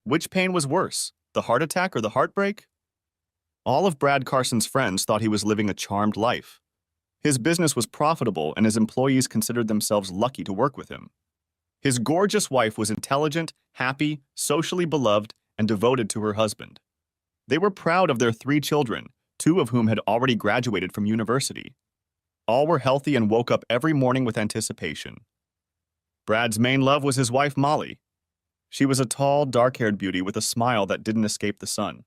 Which pain was worse, the heart attack or the heartbreak? All of Brad Carson's friends thought he was living a charmed life. His business was profitable and his employees considered themselves lucky to work with him. His gorgeous wife was intelligent, happy, socially beloved, and devoted to her husband. They were proud of their 3 children, 2 of whom had already graduated from university. All were healthy and woke up every morning with anticipation. Brad's main love was his wife, Molly. She was a tall, dark-haired beauty with a smile that didn't escape the sun.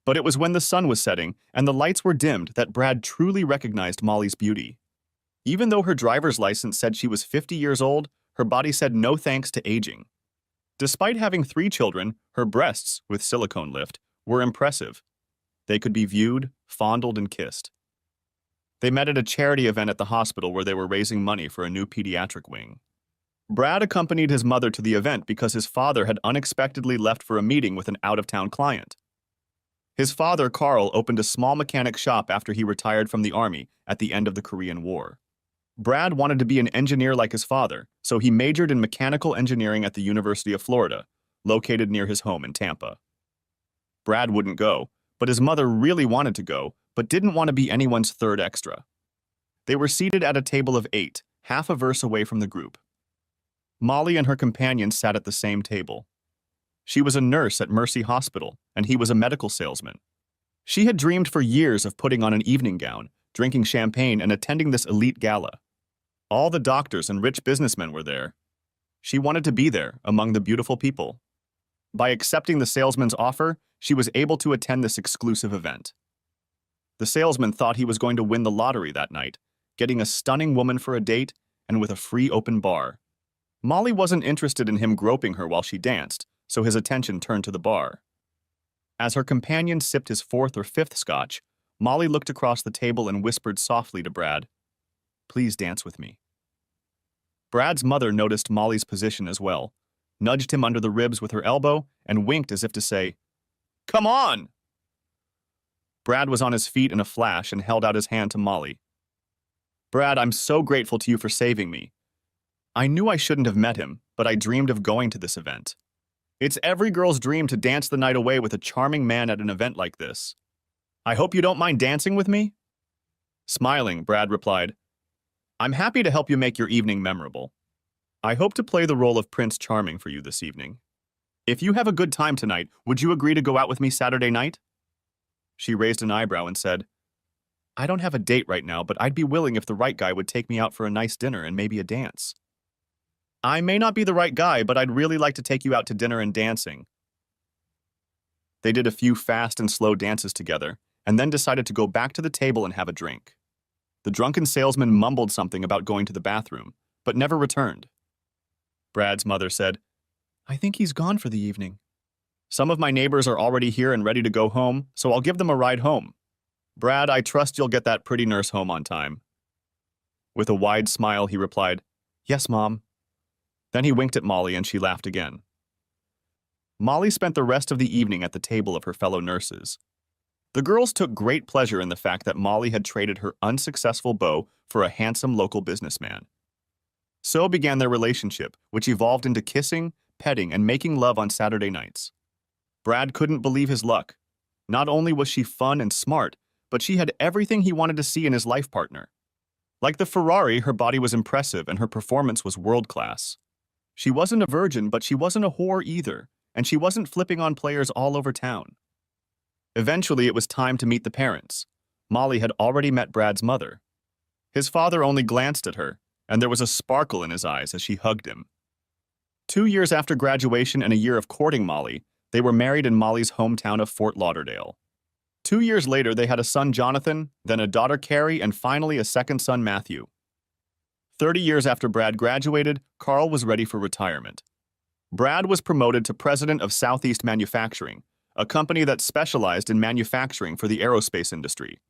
But it was when the sun was setting and the lights were dimmed that Brad truly recognized Molly's beauty. Even though her driver's license said she was 50 years old, her body said no thanks to aging. Despite having 3 children, her breasts, with silicone lift, were impressive. They could be viewed, fondled, and kissed. They met at a charity event at the hospital where they were raising money for a new pediatric wing. Brad accompanied his mother to the event because his father had unexpectedly left for a meeting with an out-of-town client. His father, Carl, opened a small mechanic shop after he retired from the Army at the end of the Korean War. Brad wanted to be an engineer like his father, so he majored in mechanical engineering at the University of Florida, located near his home in Tampa. Brad wouldn't go, but his mother really wanted to go, but didn't want to be anyone's third extra. They were seated at a table of 8, half a verse away from the group. Molly and her companions sat at the same table. She was a nurse at Mercy Hospital, and he was a medical salesman. She had dreamed for years of putting on an evening gown, drinking champagne, and attending this elite gala. All the doctors and rich businessmen were there. She wanted to be there, among the beautiful people. By accepting the salesman's offer, she was able to attend this exclusive event. The salesman thought he was going to win the lottery that night, getting a stunning woman for a date and with a free open bar. Molly wasn't interested in him groping her while she danced, so his attention turned to the bar. As her companion sipped his 4th or 5th scotch, Molly looked across the table and whispered softly to Brad, "Please dance with me." Brad's mother noticed Molly's position as well, nudged him under the ribs with her elbow, and winked as if to say, "Come on!" Brad was on his feet in a flash and held out his hand to Molly. "Brad, I'm so grateful to you for saving me. I knew I shouldn't have met him, but I dreamed of going to this event. It's every girl's dream to dance the night away with a charming man at an event like this. I hope you don't mind dancing with me?" Smiling, Brad replied, "I'm happy to help you make your evening memorable. I hope to play the role of Prince Charming for you this evening. If you have a good time tonight, would you agree to go out with me Saturday night?" She raised an eyebrow and said, "I don't have a date right now, but I'd be willing if the right guy would take me out for a nice dinner and maybe a dance." "I may not be the right guy, but I'd really like to take you out to dinner and dancing." They did a few fast and slow dances together, and then decided to go back to the table and have a drink. The drunken salesman mumbled something about going to the bathroom, but never returned. Brad's mother said, "I think he's gone for the evening. Some of my neighbors are already here and ready to go home, so I'll give them a ride home. Brad, I trust you'll get that pretty nurse home on time." With a wide smile, he replied, "Yes, Mom." Then he winked at Molly and she laughed again. Molly spent the rest of the evening at the table of her fellow nurses. The girls took great pleasure in the fact that Molly had traded her unsuccessful beau for a handsome local businessman. So began their relationship, which evolved into kissing, petting, and making love on Saturday nights. Brad couldn't believe his luck. Not only was she fun and smart, but she had everything he wanted to see in his life partner. Like the Ferrari, her body was impressive and her performance was world-class. She wasn't a virgin, but she wasn't a whore either, and she wasn't flipping on players all over town. Eventually, it was time to meet the parents. Molly had already met Brad's mother. His father only glanced at her, and there was a sparkle in his eyes as she hugged him. 2 years after graduation and a year of courting Molly, they were married in Molly's hometown of Fort Lauderdale. 2 years later, they had a son, Jonathan, then a daughter, Carrie, and finally a second son, Matthew. 30 years after Brad graduated, Carl was ready for retirement. Brad was promoted to president of Southeast Manufacturing, a company that specialized in manufacturing for the aerospace industry.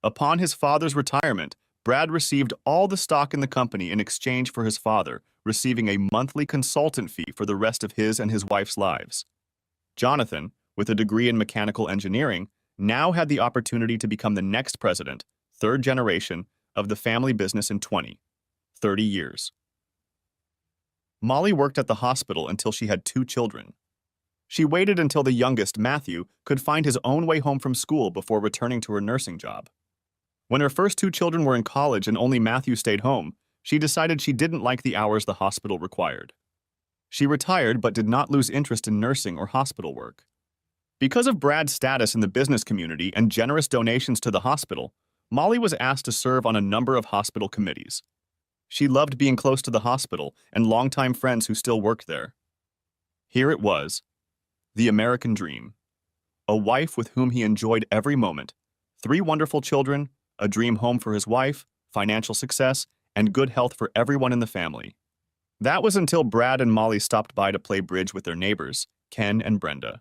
Upon his father's retirement, Brad received all the stock in the company in exchange for his father receiving a monthly consultant fee for the rest of his and his wife's lives. Jonathan, with a degree in mechanical engineering, now had the opportunity to become the next president, third generation, of the family business in 30 years. Molly worked at the hospital until she had 2 children. She waited until the youngest, Matthew, could find his own way home from school before returning to her nursing job. When her first two children were in college and only Matthew stayed home, she decided she didn't like the hours the hospital required. She retired but did not lose interest in nursing or hospital work. Because of Brad's status in the business community and generous donations to the hospital, Molly was asked to serve on a number of hospital committees. She loved being close to the hospital and longtime friends who still worked there. Here it was, the American dream. A wife with whom he enjoyed every moment, 3 wonderful children, a dream home for his wife, financial success, and good health for everyone in the family. That was until Brad and Molly stopped by to play bridge with their neighbors, Ken and Brenda.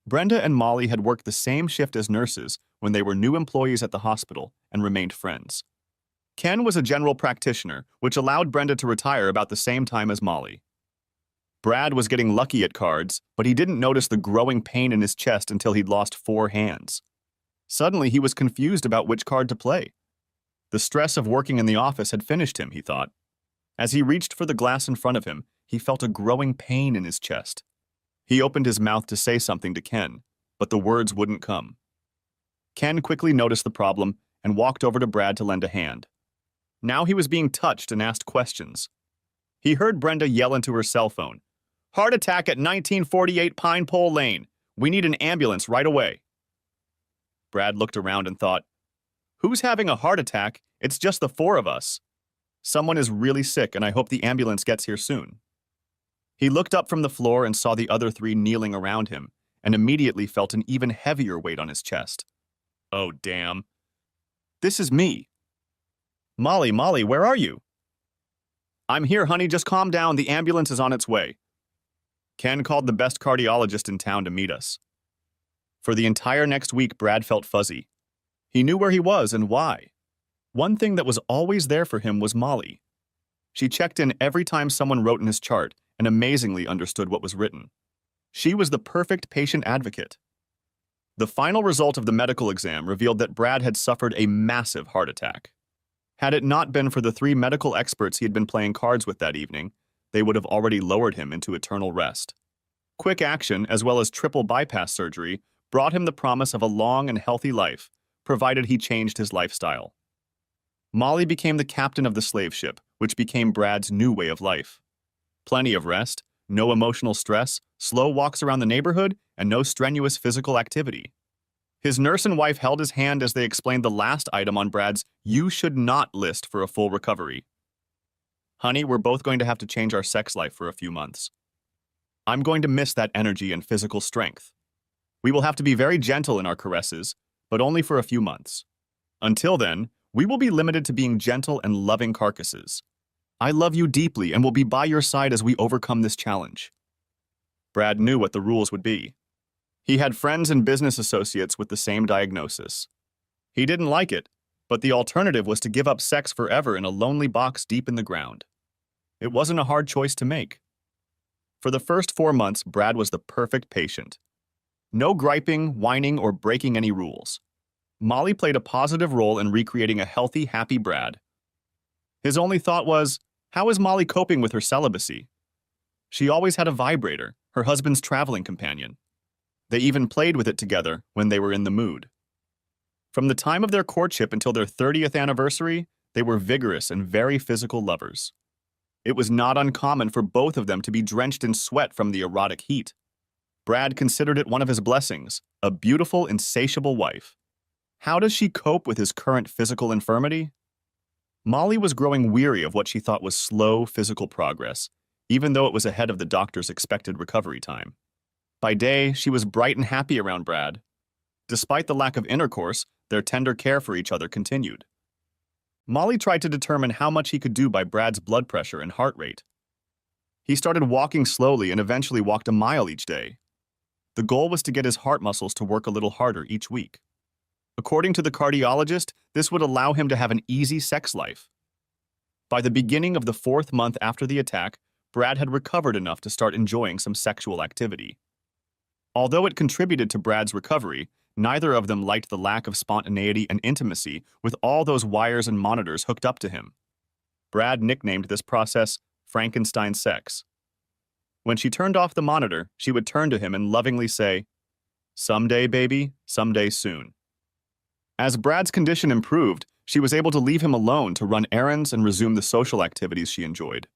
Brenda and Molly had worked the same shift as nurses when they were new employees at the hospital and remained friends. Ken was a general practitioner, which allowed Brenda to retire about the same time as Molly. Brad was getting lucky at cards, but he didn't notice the growing pain in his chest until he'd lost 4 hands. Suddenly, he was confused about which card to play. The stress of working in the office had finished him, he thought. As he reached for the glass in front of him, he felt a growing pain in his chest. He opened his mouth to say something to Ken, but the words wouldn't come. Ken quickly noticed the problem and walked over to Brad to lend a hand. Now he was being touched and asked questions. He heard Brenda yell into her cell phone, "Heart attack at 1948 Pine Pole Lane. We need an ambulance right away." Brad looked around and thought, "Who's having a heart attack? It's just the 4 of us. Someone is really sick and I hope the ambulance gets here soon." He looked up from the floor and saw the other 3 kneeling around him and immediately felt an even heavier weight on his chest. "Oh, damn. This is me." Molly, where are you?" "I'm here, honey, just calm down, the ambulance is on its way." Ken called the best cardiologist in town to meet us. For the entire next week, Brad felt fuzzy. He knew where he was and why. One thing that was always there for him was Molly. She checked in every time someone wrote in his chart and amazingly understood what was written. She was the perfect patient advocate. The final result of the medical exam revealed that Brad had suffered a massive heart attack. Had it not been for the 3 medical experts he had been playing cards with that evening, they would have already lowered him into eternal rest. Quick action, as well as triple bypass surgery, brought him the promise of a long and healthy life, provided he changed his lifestyle. Molly became the captain of the slave ship, which became Brad's new way of life. Plenty of rest, no emotional stress, slow walks around the neighborhood, and no strenuous physical activity. His nurse and wife held his hand as they explained the last item on Brad's "you should not" list for a full recovery. "Honey, we're both going to have to change our sex life for a few months. I'm going to miss that energy and physical strength. We will have to be very gentle in our caresses, but only for a few months. Until then, we will be limited to being gentle and loving carcasses. I love you deeply and will be by your side as we overcome this challenge." Brad knew what the rules would be. He had friends and business associates with the same diagnosis. He didn't like it, but the alternative was to give up sex forever in a lonely box deep in the ground. It wasn't a hard choice to make. For the first 4 months, Brad was the perfect patient. No griping, whining, or breaking any rules. Molly played a positive role in recreating a healthy, happy Brad. His only thought was, how is Molly coping with her celibacy? She always had a vibrator, her husband's traveling companion. They even played with it together when they were in the mood. From the time of their courtship until their 30th anniversary, they were vigorous and very physical lovers. It was not uncommon for both of them to be drenched in sweat from the erotic heat. Brad considered it one of his blessings, a beautiful, insatiable wife. How does she cope with his current physical infirmity? Molly was growing weary of what she thought was slow physical progress, even though it was ahead of the doctor's expected recovery time. By day, she was bright and happy around Brad. Despite the lack of intercourse, their tender care for each other continued. Molly tried to determine how much he could do by Brad's blood pressure and heart rate. He started walking slowly and eventually walked a mile each day. The goal was to get his heart muscles to work a little harder each week. According to the cardiologist, this would allow him to have an easy sex life. By the beginning of the 4th month after the attack, Brad had recovered enough to start enjoying some sexual activity. Although it contributed to Brad's recovery, neither of them liked the lack of spontaneity and intimacy with all those wires and monitors hooked up to him. Brad nicknamed this process Frankenstein sex. When she turned off the monitor, she would turn to him and lovingly say, "Someday, baby, someday soon." As Brad's condition improved, she was able to leave him alone to run errands and resume the social activities she enjoyed.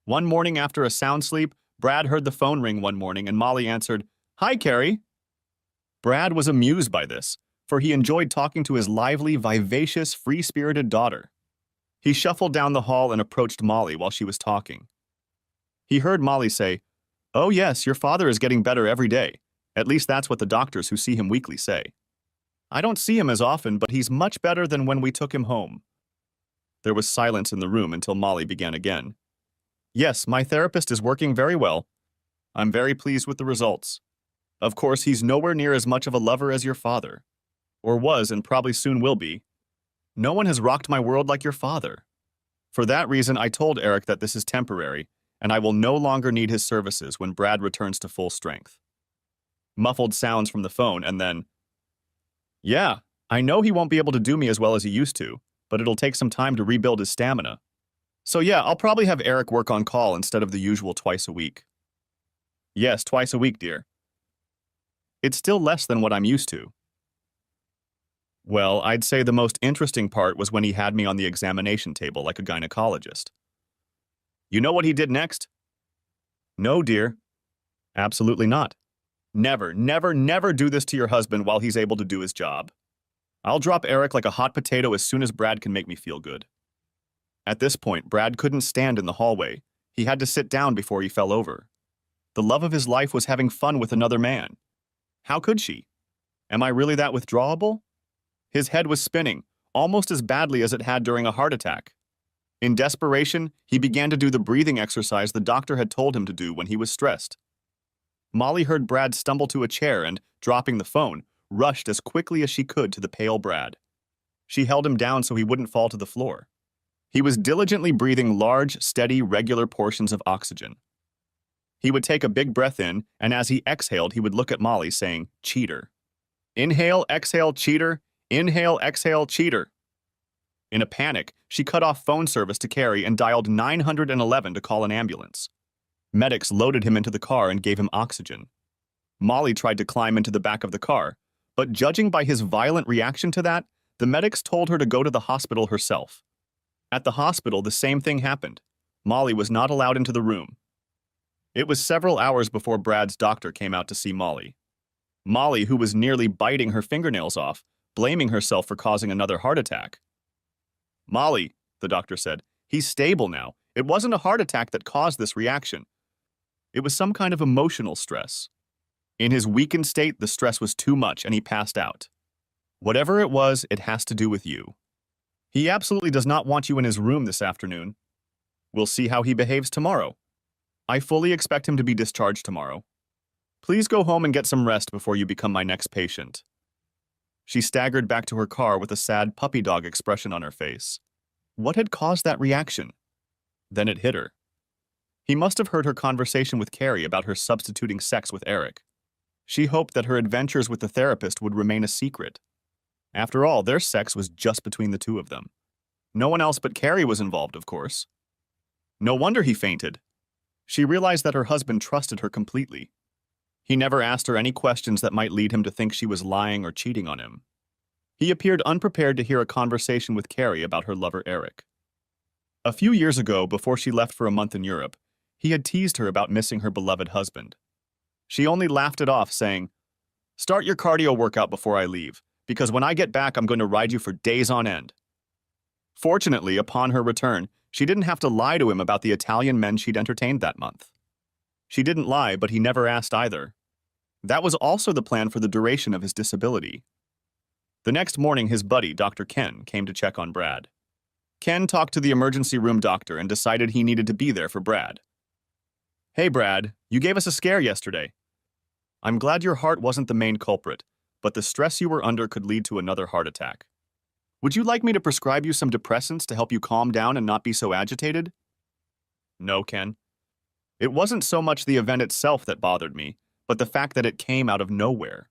One morning after a sound sleep, Brad heard the phone ring one morning and Molly answered, "Hi, Carrie." Brad was amused by this, for he enjoyed talking to his lively, vivacious, free-spirited daughter. He shuffled down the hall and approached Molly while she was talking. He heard Molly say, "Oh yes, your father is getting better every day. At least that's what the doctors who see him weekly say. I don't see him as often, but he's much better than when we took him home." There was silence in the room until Molly began again. "Yes, my therapist is working very well. I'm very pleased with the results. Of course, he's nowhere near as much of a lover as your father. Or was and probably soon will be. No one has rocked my world like your father. For that reason, I told Eric that this is temporary, and I will no longer need his services when Brad returns to full strength." Muffled sounds from the phone, and then, "Yeah, I know he won't be able to do me as well as he used to, but it'll take some time to rebuild his stamina. So yeah, I'll probably have Eric work on call instead of the usual twice a week." "Yes, twice a week, dear. It's still less than what I'm used to." "Well, I'd say the most interesting part was when he had me on the examination table like a gynecologist." "You know what he did next?" "No, dear. Absolutely not. Never, never, never do this to your husband while he's able to do his job. I'll drop Eric like a hot potato as soon as Brad can make me feel good." At this point, Brad couldn't stand in the hallway. He had to sit down before he fell over. The love of his life was having fun with another man. How could she? Am I really that withdrawable? His head was spinning, almost as badly as it had during a heart attack. In desperation, he began to do the breathing exercise the doctor had told him to do when he was stressed. Molly heard Brad stumble to a chair and, dropping the phone, rushed as quickly as she could to the pale Brad. She held him down so he wouldn't fall to the floor. He was diligently breathing large, steady, regular portions of oxygen. He would take a big breath in, and as he exhaled, he would look at Molly, saying, "Cheater. Inhale, exhale, cheater. Inhale, exhale, cheater." In a panic, she cut off phone service to Carrie and dialed 911 to call an ambulance. Medics loaded him into the car and gave him oxygen. Molly tried to climb into the back of the car, but judging by his violent reaction to that, the medics told her to go to the hospital herself. At the hospital, the same thing happened. Molly was not allowed into the room. It was several hours before Brad's doctor came out to see Molly. Molly, who was nearly biting her fingernails off, blaming herself for causing another heart attack. "Molly," the doctor said, "he's stable now. It wasn't a heart attack that caused this reaction. It was some kind of emotional stress. In his weakened state, the stress was too much and he passed out. Whatever it was, it has to do with you. He absolutely does not want you in his room this afternoon. We'll see how he behaves tomorrow. I fully expect him to be discharged tomorrow. Please go home and get some rest before you become my next patient." She staggered back to her car with a sad puppy dog expression on her face. What had caused that reaction? Then it hit her. He must have heard her conversation with Carrie about her substituting sex with Eric. She hoped that her adventures with the therapist would remain a secret. After all, their sex was just between the two of them. No one else but Carrie was involved, of course. No wonder he fainted. She realized that her husband trusted her completely. He never asked her any questions that might lead him to think she was lying or cheating on him. He appeared unprepared to hear a conversation with Carrie about her lover Eric. A few years ago, before she left for a month in Europe, he had teased her about missing her beloved husband. She only laughed it off, saying, "Start your cardio workout before I leave, because when I get back, I'm going to ride you for days on end." Fortunately, upon her return, she didn't have to lie to him about the Italian men she'd entertained that month. She didn't lie, but he never asked either. That was also the plan for the duration of his disability. The next morning, his buddy, Dr. Ken, came to check on Brad. Ken talked to the emergency room doctor and decided he needed to be there for Brad. "Hey, Brad, you gave us a scare yesterday. I'm glad your heart wasn't the main culprit, but the stress you were under could lead to another heart attack. Would you like me to prescribe you some depressants to help you calm down and not be so agitated?" "No, Ken. It wasn't so much the event itself that bothered me, but the fact that it came out of nowhere.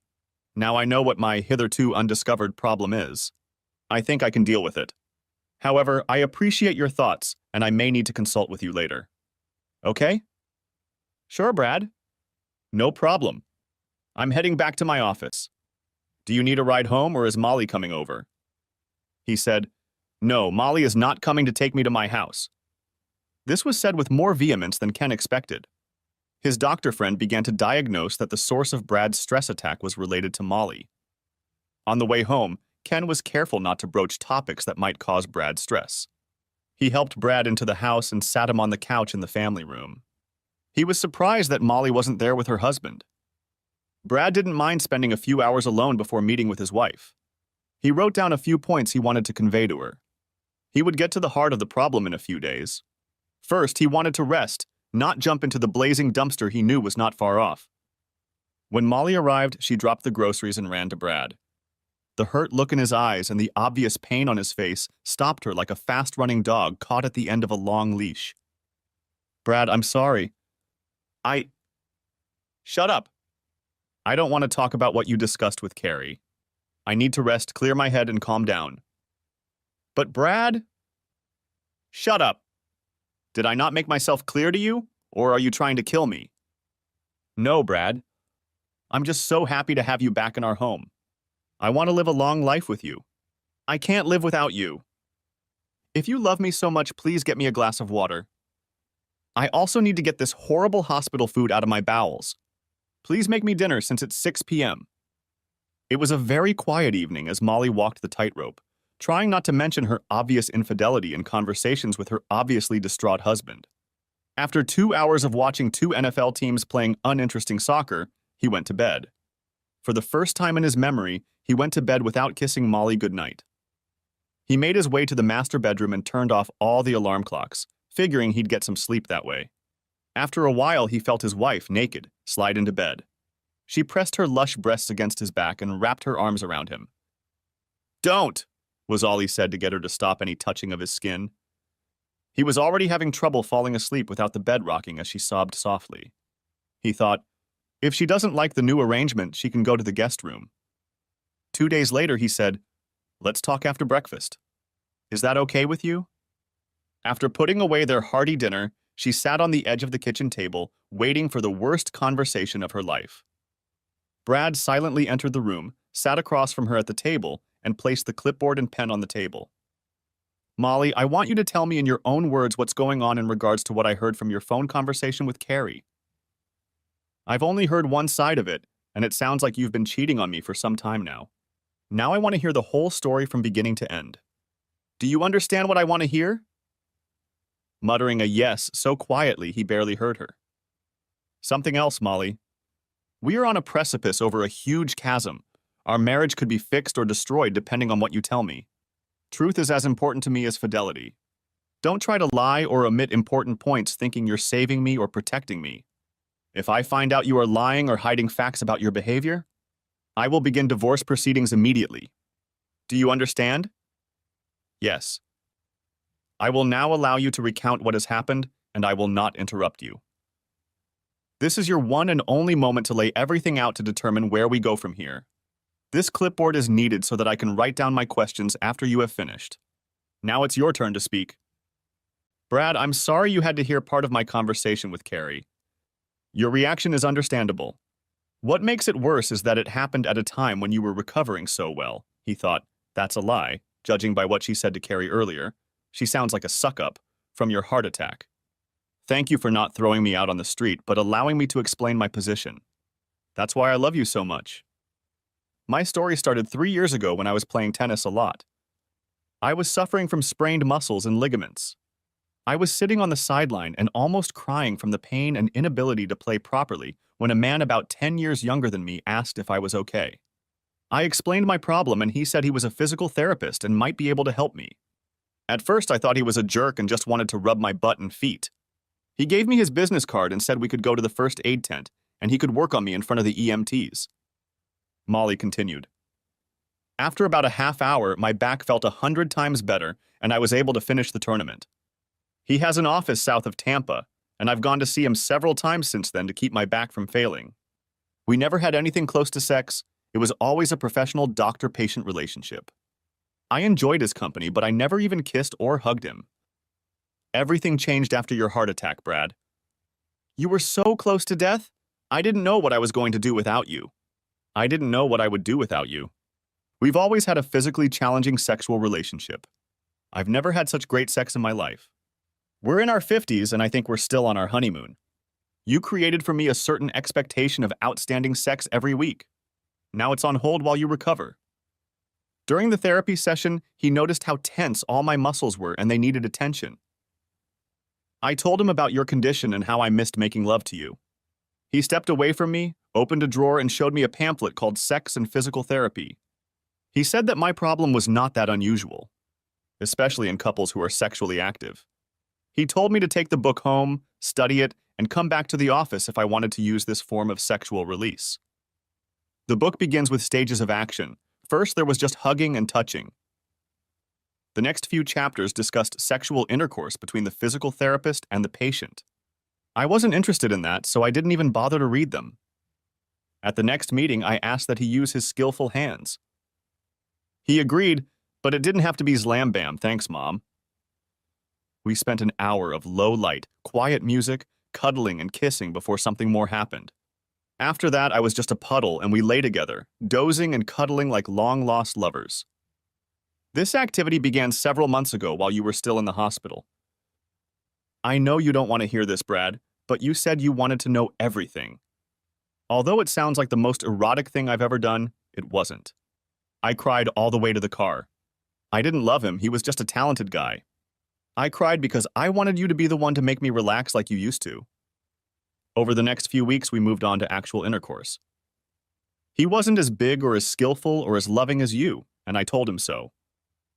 Now I know what my hitherto undiscovered problem is. I think I can deal with it. However, I appreciate your thoughts, and I may need to consult with you later. Okay?" Sure, Brad. No problem. I'm heading back to my office. Do you need a ride home or is Molly coming over? He said, No, Molly is not coming to take me to my house. This was said with more vehemence than Ken expected. His doctor friend began to diagnose that the source of Brad's stress attack was related to Molly. On the way home, Ken was careful not to broach topics that might cause Brad stress. He helped Brad into the house and sat him on the couch in the family room. He was surprised that Molly wasn't there with her husband. Brad didn't mind spending a few hours alone before meeting with his wife. He wrote down a few points he wanted to convey to her. He would get to the heart of the problem in a few days. First, he wanted to rest, not jump into the blazing dumpster he knew was not far off. When Molly arrived, she dropped the groceries and ran to Brad. The hurt look in his eyes and the obvious pain on his face stopped her like a fast-running dog caught at the end of a long leash. Brad, I'm sorry. Shut up. I don't want to talk about what you discussed with Carrie. I need to rest, clear my head, and calm down. But Brad? Shut up. Did I not make myself clear to you, or are you trying to kill me? No, Brad. I'm just so happy to have you back in our home. I want to live a long life with you. I can't live without you. If you love me so much, please get me a glass of water. I also need to get this horrible hospital food out of my bowels. Please make me dinner since it's 6 p.m. It was a very quiet evening as Molly walked the tightrope, trying not to mention her obvious infidelity in conversations with her obviously distraught husband. After 2 hours of watching two NFL teams playing uninteresting soccer, he went to bed. For the first time in his memory, he went to bed without kissing Molly goodnight. He made his way to the master bedroom and turned off all the alarm clocks, figuring he'd get some sleep that way. After a while, he felt his wife, naked, slide into bed. She pressed her lush breasts against his back and wrapped her arms around him. "Don't!" was all he said to get her to stop any touching of his skin. He was already having trouble falling asleep without the bed rocking as she sobbed softly. He thought, if she doesn't like the new arrangement, she can go to the guest room. 2 days later, he said, "Let's talk after breakfast. Is that okay with you?" After putting away their hearty dinner, she sat on the edge of the kitchen table, waiting for the worst conversation of her life. Brad silently entered the room, sat across from her at the table, and placed the clipboard and pen on the table. "Molly, I want you to tell me in your own words what's going on in regards to what I heard from your phone conversation with Carrie. I've only heard one side of it, and it sounds like you've been cheating on me for some time now. Now I want to hear the whole story from beginning to end. Do you understand what I want to hear?" Muttering a yes so quietly he barely heard her. "Something else, Molly. We are on a precipice over a huge chasm. Our marriage could be fixed or destroyed depending on what you tell me. Truth is as important to me as fidelity. Don't try to lie or omit important points thinking you're saving me or protecting me. If I find out you are lying or hiding facts about your behavior, I will begin divorce proceedings immediately. Do you understand?" "Yes. I will now allow you to recount what has happened, and I will not interrupt you. This is your one and only moment to lay everything out to determine where we go from here. This clipboard is needed so that I can write down my questions after you have finished. Now it's your turn to speak." "Brad, I'm sorry you had to hear part of my conversation with Carrie. Your reaction is understandable. What makes it worse is that it happened at a time when you were recovering so well." He thought, that's a lie, judging by what she said to Carrie earlier. She sounds like a suck-up from your heart attack. "Thank you for not throwing me out on the street, but allowing me to explain my position. That's why I love you so much. My story started 3 years ago when I was playing tennis a lot. I was suffering from sprained muscles and ligaments. I was sitting on the sideline and almost crying from the pain and inability to play properly when a man about 10 years younger than me asked if I was okay. I explained my problem and he said he was a physical therapist and might be able to help me. At first I thought he was a jerk and just wanted to rub my butt and feet. He gave me his business card and said we could go to the first aid tent and he could work on me in front of the EMTs. Molly continued. After about a half hour, my back felt 100 times better and I was able to finish the tournament. He has an office south of Tampa, and I've gone to see him several times since then to keep my back from failing. We never had anything close to sex. It was always a professional doctor-patient relationship. I enjoyed his company, but I never even kissed or hugged him. Everything changed after your heart attack, Brad. You were so close to death? I didn't know what I was going to do without you. I didn't know what I would do without you. We've always had a physically challenging sexual relationship. I've never had such great sex in my life. We're in our 50s, and I think we're still on our honeymoon. You created for me a certain expectation of outstanding sex every week. Now it's on hold while you recover. During the therapy session, he noticed how tense all my muscles were and they needed attention. I told him about your condition and how I missed making love to you. He stepped away from me, opened a drawer, and showed me a pamphlet called Sex and Physical Therapy. He said that my problem was not that unusual, especially in couples who are sexually active. He told me to take the book home, study it, and come back to the office if I wanted to use this form of sexual release. The book begins with stages of action. First, there was just hugging and touching. The next few chapters discussed sexual intercourse between the physical therapist and the patient. I wasn't interested in that, so I didn't even bother to read them. At the next meeting, I asked that he use his skillful hands. He agreed, but it didn't have to be slam bam, thanks, Mom. We spent an hour of low light, quiet music, cuddling and kissing before something more happened. After that, I was just a puddle and we lay together, dozing and cuddling like long-lost lovers. This activity began several months ago while you were still in the hospital. I know you don't want to hear this, Brad, but you said you wanted to know everything. Although it sounds like the most erotic thing I've ever done, it wasn't. I cried all the way to the car. I didn't love him, he was just a talented guy. I cried because I wanted you to be the one to make me relax like you used to. Over the next few weeks, we moved on to actual intercourse. He wasn't as big or as skillful or as loving as you, and I told him so.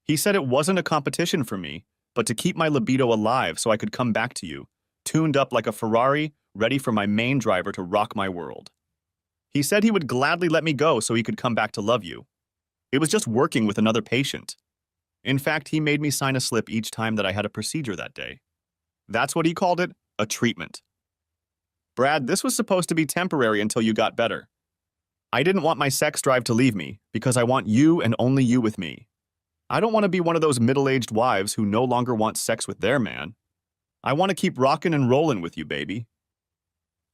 He said it wasn't a competition for me, but to keep my libido alive so I could come back to you, tuned up like a Ferrari, ready for my main driver to rock my world. He said he would gladly let me go so he could come back to love you. It was just working with another patient. In fact, he made me sign a slip each time that I had a procedure that day. That's what he called it, a treatment. Brad, this was supposed to be temporary until you got better. I didn't want my sex drive to leave me because I want you and only you with me. I don't want to be one of those middle-aged wives who no longer want sex with their man. I want to keep rockin' and rollin' with you, baby.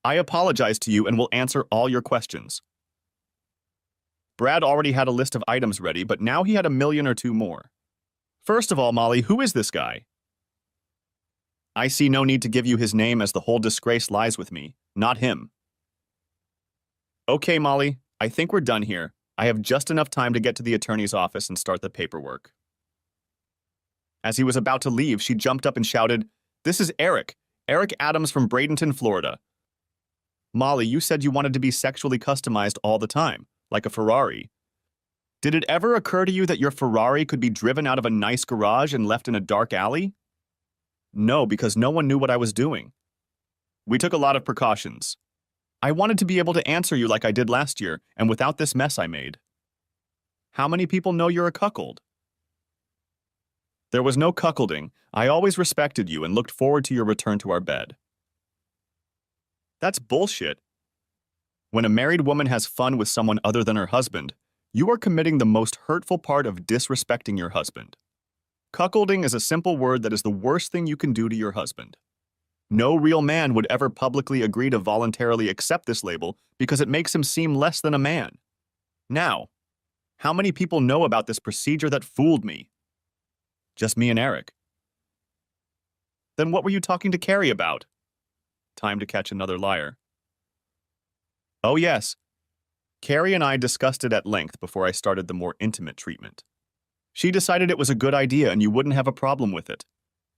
I apologize to you and will answer all your questions. Brad already had a list of items ready, but now he had a million or two more. First of all, Molly, who is this guy? I see no need to give you his name as the whole disgrace lies with me, not him. Okay, Molly, I think we're done here. I have just enough time to get to the attorney's office and start the paperwork. As he was about to leave, she jumped up and shouted, "This is Eric Adams from Bradenton, Florida. Molly, you said you wanted to be sexually customized all the time, like a Ferrari. Did it ever occur to you that your Ferrari could be driven out of a nice garage and left in a dark alley? No, because no one knew what I was doing. We took a lot of precautions. I wanted to be able to answer you like I did last year, and without this mess I made. How many people know you're a cuckold? There was no cuckolding. I always respected you and looked forward to your return to our bed. That's bullshit. When a married woman has fun with someone other than her husband, you are committing the most hurtful part of disrespecting your husband. Cuckolding is a simple word that is the worst thing you can do to your husband. No real man would ever publicly agree to voluntarily accept this label because it makes him seem less than a man. Now, how many people know about this procedure that fooled me? Just me and Eric. Then what were you talking to Carrie about? Time to catch another liar. Oh yes. Carrie and I discussed it at length before I started the more intimate treatment. She decided it was a good idea and you wouldn't have a problem with it.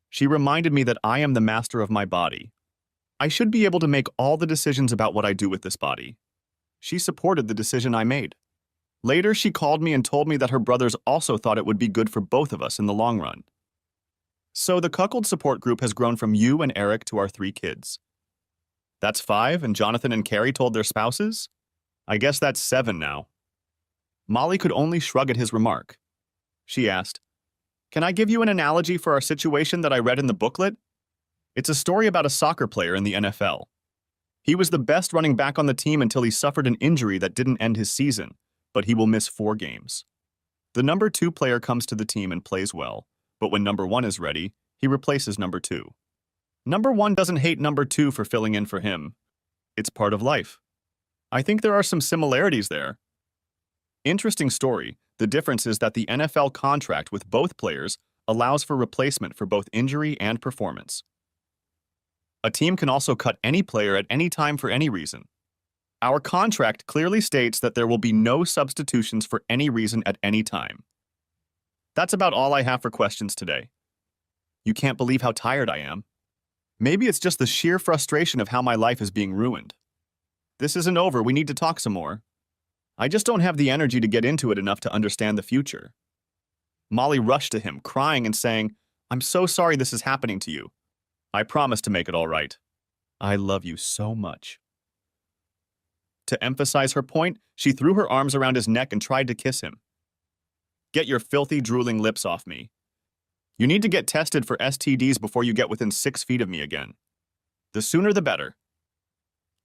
She reminded me that I am the master of my body. I should be able to make all the decisions about what I do with this body. She supported the decision I made. Later, she called me and told me that her brothers also thought it would be good for both of us in the long run. So the cuckold support group has grown from you and Eric to our 3 kids. That's 5, and Jonathan and Carrie told their spouses? I guess that's 7 now. Molly could only shrug at his remark. She asked, "Can I give you an analogy for our situation that I read in the booklet? It's a story about a soccer player in the NFL. He was the best running back on the team until he suffered an injury that didn't end his season, but he will miss 4 games. The number 2 player comes to the team and plays well, but when number 1 is ready, he replaces number 2. Number one doesn't hate number two for filling in for him. It's part of life. I think there are some similarities there. Interesting story. The difference is that the NFL contract with both players allows for replacement for both injury and performance. A team can also cut any player at any time for any reason. Our contract clearly states that there will be no substitutions for any reason at any time. That's about all I have for questions today. You can't believe how tired I am. Maybe it's just the sheer frustration of how my life is being ruined. This isn't over, we need to talk some more. I just don't have the energy to get into it enough to understand the future. Molly rushed to him, crying and saying, "I'm so sorry this is happening to you. I promise to make it all right. I love you so much." To emphasize her point, she threw her arms around his neck and tried to kiss him. "Get your filthy, drooling lips off me. You need to get tested for STDs before you get within 6 feet of me again. The sooner the better."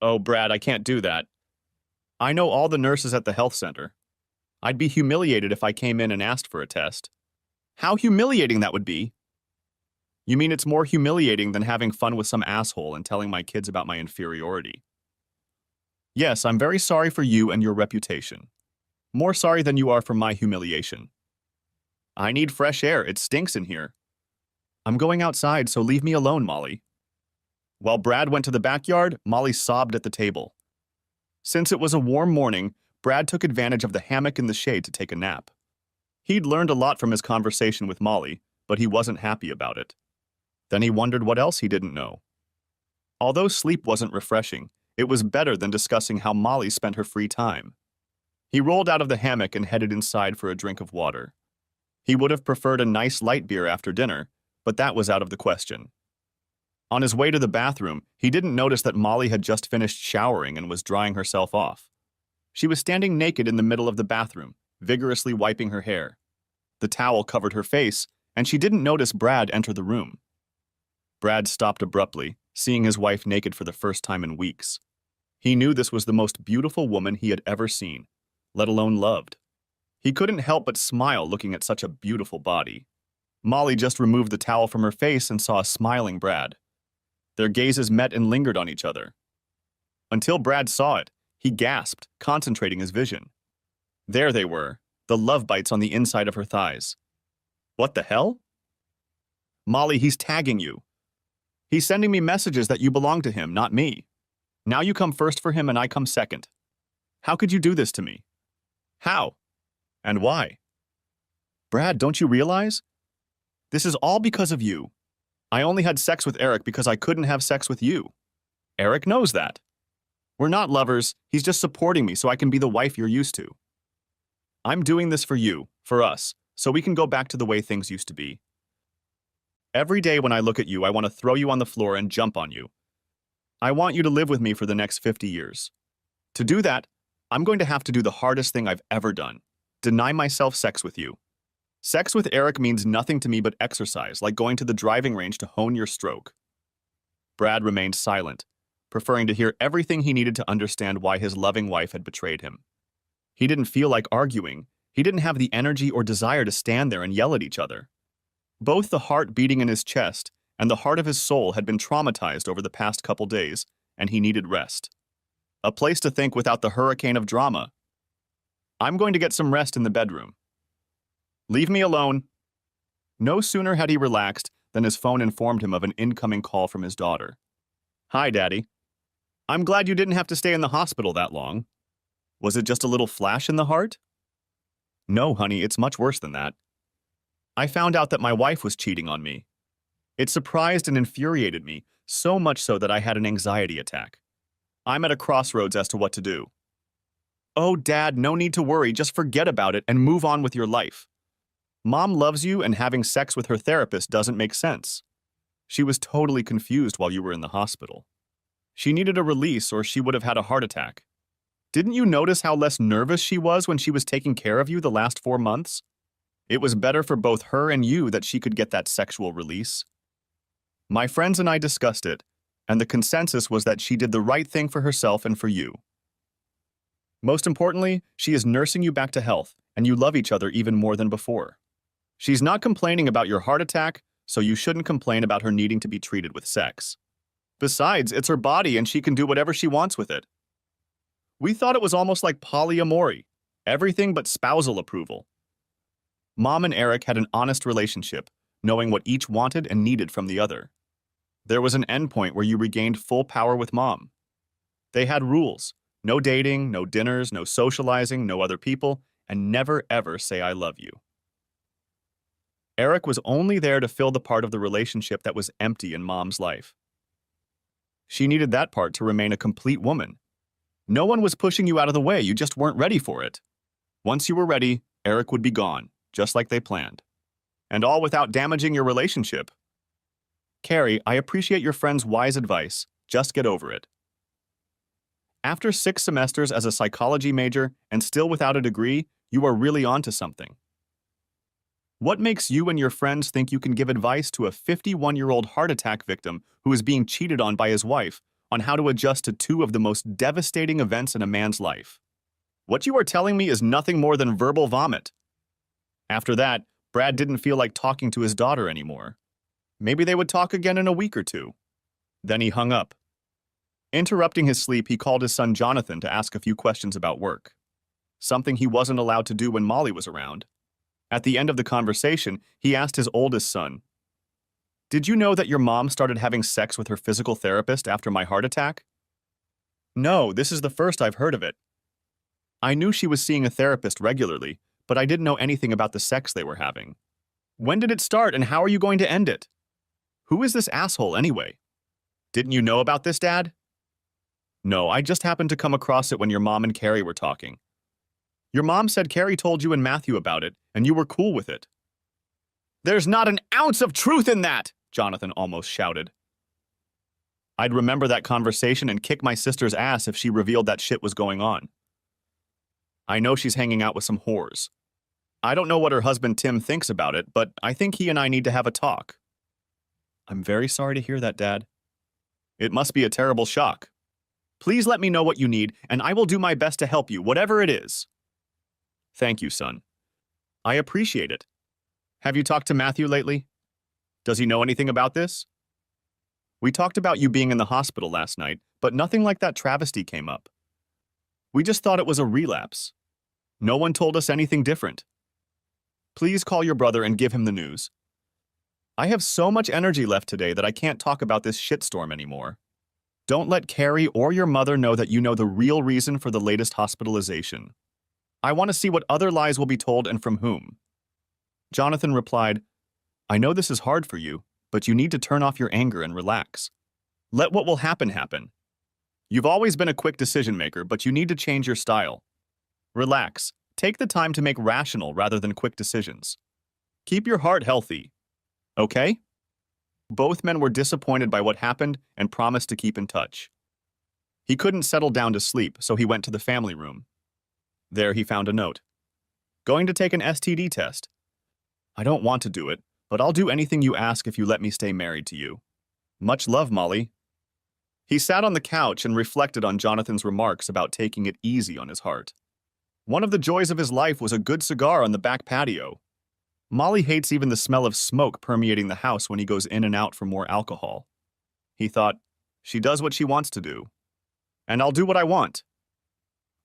"Oh, Brad, I can't do that. I know all the nurses at the health center. I'd be humiliated if I came in and asked for a test." "How humiliating that would be." "You mean it's more humiliating than having fun with some asshole and telling my kids about my inferiority?" "Yes, I'm very sorry for you and your reputation. More sorry than you are for my humiliation. I need fresh air, it stinks in here. I'm going outside, so leave me alone, Molly." While Brad went to the backyard, Molly sobbed at the table. Since it was a warm morning, Brad took advantage of the hammock in the shade to take a nap. He'd learned a lot from his conversation with Molly, but he wasn't happy about it. Then he wondered what else he didn't know. Although sleep wasn't refreshing, it was better than discussing how Molly spent her free time. He rolled out of the hammock and headed inside for a drink of water. He would have preferred a nice light beer after dinner, but that was out of the question. On his way to the bathroom, he didn't notice that Molly had just finished showering and was drying herself off. She was standing naked in the middle of the bathroom, vigorously wiping her hair. The towel covered her face, and she didn't notice Brad enter the room. Brad stopped abruptly, seeing his wife naked for the first time in weeks. He knew this was the most beautiful woman he had ever seen, let alone loved. He couldn't help but smile looking at such a beautiful body. Molly just removed the towel from her face and saw a smiling Brad. Their gazes met and lingered on each other. Until Brad saw it, he gasped, concentrating his vision. There they were, the love bites on the inside of her thighs. "What the hell?" "Molly, he's tagging you. He's sending me messages that you belong to him, not me. Now you come first for him and I come second. How could you do this to me? How? And why? Brad, don't you realize? This is all because of you. I only had sex with Eric because I couldn't have sex with you. Eric knows that. We're not lovers, he's just supporting me so I can be the wife you're used to. I'm doing this for you, for us, so we can go back to the way things used to be. Every day when I look at you, I want to throw you on the floor and jump on you. I want you to live with me for the next 50 years. To do that, I'm going to have to do the hardest thing I've ever done. Deny myself sex with you. Sex with Eric means nothing to me but exercise, like going to the driving range to hone your stroke." Brad remained silent, preferring to hear everything he needed to understand why his loving wife had betrayed him. He didn't feel like arguing. He didn't have the energy or desire to stand there and yell at each other. Both the heart beating in his chest and the heart of his soul had been traumatized over the past couple days, and he needed rest. A place to think without the hurricane of drama. "I'm going to get some rest in the bedroom. Leave me alone." No sooner had he relaxed than his phone informed him of an incoming call from his daughter. "Hi, Daddy. I'm glad you didn't have to stay in the hospital that long. Was it just a little flash in the heart?" "No, honey, it's much worse than that. I found out that my wife was cheating on me. It surprised and infuriated me, so much so that I had an anxiety attack. I'm at a crossroads as to what to do." "Oh, Dad, no need to worry, just forget about it and move on with your life. Mom loves you and having sex with her therapist doesn't make sense. She was totally confused while you were in the hospital. She needed a release or she would have had a heart attack. Didn't you notice how less nervous she was when she was taking care of you the last 4 months? It was better for both her and you that she could get that sexual release. My friends and I discussed it, and the consensus was that she did the right thing for herself and for you. Most importantly, she is nursing you back to health, and you love each other even more than before. She's not complaining about your heart attack, so you shouldn't complain about her needing to be treated with sex. Besides, it's her body and she can do whatever she wants with it. We thought it was almost like polyamory, everything but spousal approval. Mom and Eric had an honest relationship, knowing what each wanted and needed from the other. There was an endpoint where you regained full power with Mom. They had rules: no dating, no dinners, no socializing, no other people, and never ever say I love you. Eric was only there to fill the part of the relationship that was empty in Mom's life. She needed that part to remain a complete woman. No one was pushing you out of the way, you just weren't ready for it. Once you were ready, Eric would be gone, just like they planned. And all without damaging your relationship. Carrie, I appreciate your friend's wise advice. Just get over it. After 6 semesters as a psychology major and still without a degree, you are really onto something. What makes you and your friends think you can give advice to a 51-year-old heart attack victim who is being cheated on by his wife on how to adjust to 2 of the most devastating events in a man's life? What you are telling me is nothing more than verbal vomit. After that, Brad didn't feel like talking to his daughter anymore. Maybe they would talk again in a week or 2. Then he hung up. Interrupting his sleep, he called his son Jonathan to ask a few questions about work. Something he wasn't allowed to do when Molly was around. At the end of the conversation, he asked his oldest son, "Did you know that your mom started having sex with her physical therapist after my heart attack?" "No, this is the first I've heard of it. I knew she was seeing a therapist regularly, but I didn't know anything about the sex they were having. When did it start and how are you going to end it? Who is this asshole anyway? Didn't you know about this, Dad?" "No, I just happened to come across it when your mom and Carrie were talking. Your mom said Carrie told you and Matthew about it, and you were cool with it." "There's not an ounce of truth in that!" Jonathan almost shouted. "I'd remember that conversation and kick my sister's ass if she revealed that shit was going on. I know she's hanging out with some whores. I don't know what her husband Tim thinks about it, but I think he and I need to have a talk." "I'm very sorry to hear that, Dad." "It must be a terrible shock. Please let me know what you need, and I will do my best to help you, whatever it is." "Thank you, son. I appreciate it. Have you talked to Matthew lately? Does he know anything about this?" "We talked about you being in the hospital last night, but nothing like that travesty came up. We just thought it was a relapse. No one told us anything different. Please call your brother and give him the news. I have so much energy left today that I can't talk about this shitstorm anymore. Don't let Carrie or your mother know that you know the real reason for the latest hospitalization. I want to see what other lies will be told and from whom." Jonathan replied, "I know this is hard for you, but you need to turn off your anger and relax. Let what will happen happen. You've always been a quick decision maker, but you need to change your style. Relax. Take the time to make rational rather than quick decisions. Keep your heart healthy. Okay?" Both men were disappointed by what happened and promised to keep in touch. He couldn't settle down to sleep, so he went to the family room. There he found a note. "Going to take an STD test. I don't want to do it, but I'll do anything you ask if you let me stay married to you. Much love, Molly." He sat on the couch and reflected on Jonathan's remarks about taking it easy on his heart. One of the joys of his life was a good cigar on the back patio. Molly hates even the smell of smoke permeating the house when he goes in and out for more alcohol. He thought, she does what she wants to do. And I'll do what I want.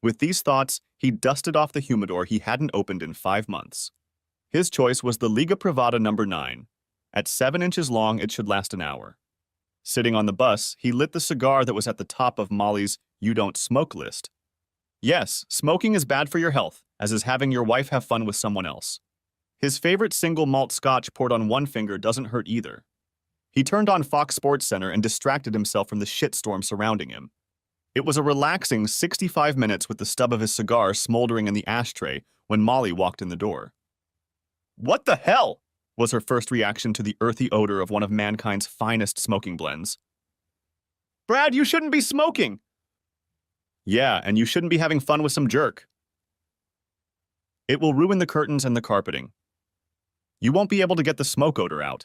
With these thoughts, he dusted off the humidor he hadn't opened in 5 months. His choice was the Liga Privada No. 9. At 7 inches long, it should last an hour. Sitting on the bus, he lit the cigar that was at the top of Molly's "You Don't Smoke" list. Yes, smoking is bad for your health, as is having your wife have fun with someone else. His favorite single malt scotch poured on one finger doesn't hurt either. He turned on Fox Sports Center and distracted himself from the shitstorm surrounding him. It was a relaxing 65 minutes with the stub of his cigar smoldering in the ashtray when Molly walked in the door. "What the hell?" was her first reaction to the earthy odor of one of mankind's finest smoking blends. "Brad, you shouldn't be smoking!" "Yeah, and you shouldn't be having fun with some jerk. It will ruin the curtains and the carpeting. You won't be able to get the smoke odor out.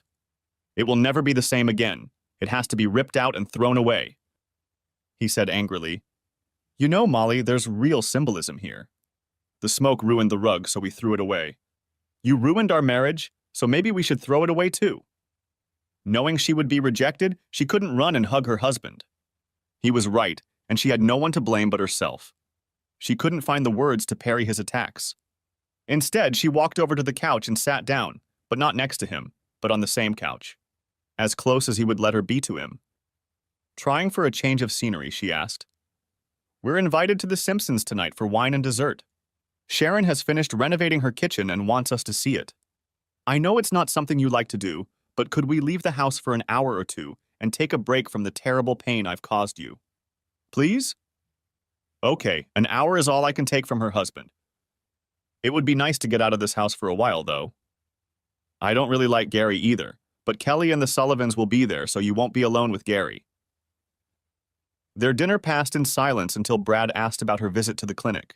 It will never be the same again. It has to be ripped out and thrown away," he said angrily. "You know, Molly, there's real symbolism here. The smoke ruined the rug, so we threw it away. You ruined our marriage, so maybe we should throw it away too." Knowing she would be rejected, she couldn't run and hug her husband. He was right, and she had no one to blame but herself. She couldn't find the words to parry his attacks. Instead, she walked over to the couch and sat down, but not next to him, but on the same couch, as close as he would let her be to him. Trying for a change of scenery, she asked, "We're invited to the Simpsons tonight for wine and dessert. Sharon has finished renovating her kitchen and wants us to see it. I know it's not something you like to do, but could we leave the house for an hour or two and take a break from the terrible pain I've caused you? Please?" Okay, an hour is all I can take from her husband. It would be nice to get out of this house for a while, though. I don't really like Gary either, but Kelly and the Sullivans will be there, so you won't be alone with Gary. Their dinner passed in silence until Brad asked about her visit to the clinic.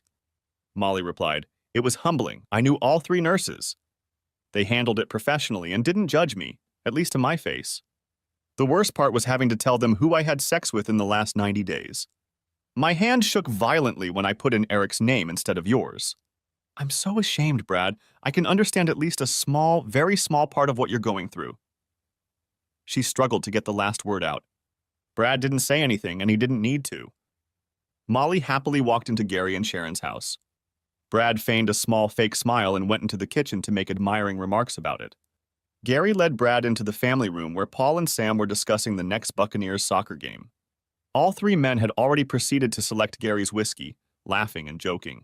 Molly replied, "It was humbling. I knew all 3 nurses. They handled it professionally and didn't judge me, at least to my face. The worst part was having to tell them who I had sex with in the last 90 days. My hand shook violently when I put in Eric's name instead of yours. I'm so ashamed, Brad. I can understand at least a small, very small part of what you're going through." She struggled to get the last word out. Brad didn't say anything, and he didn't need to. Molly happily walked into Gary and Sharon's house. Brad feigned a small fake smile and went into the kitchen to make admiring remarks about it. Gary led Brad into the family room where Paul and Sam were discussing the next Buccaneers soccer game. All 3 men had already proceeded to select Gary's whiskey, laughing and joking.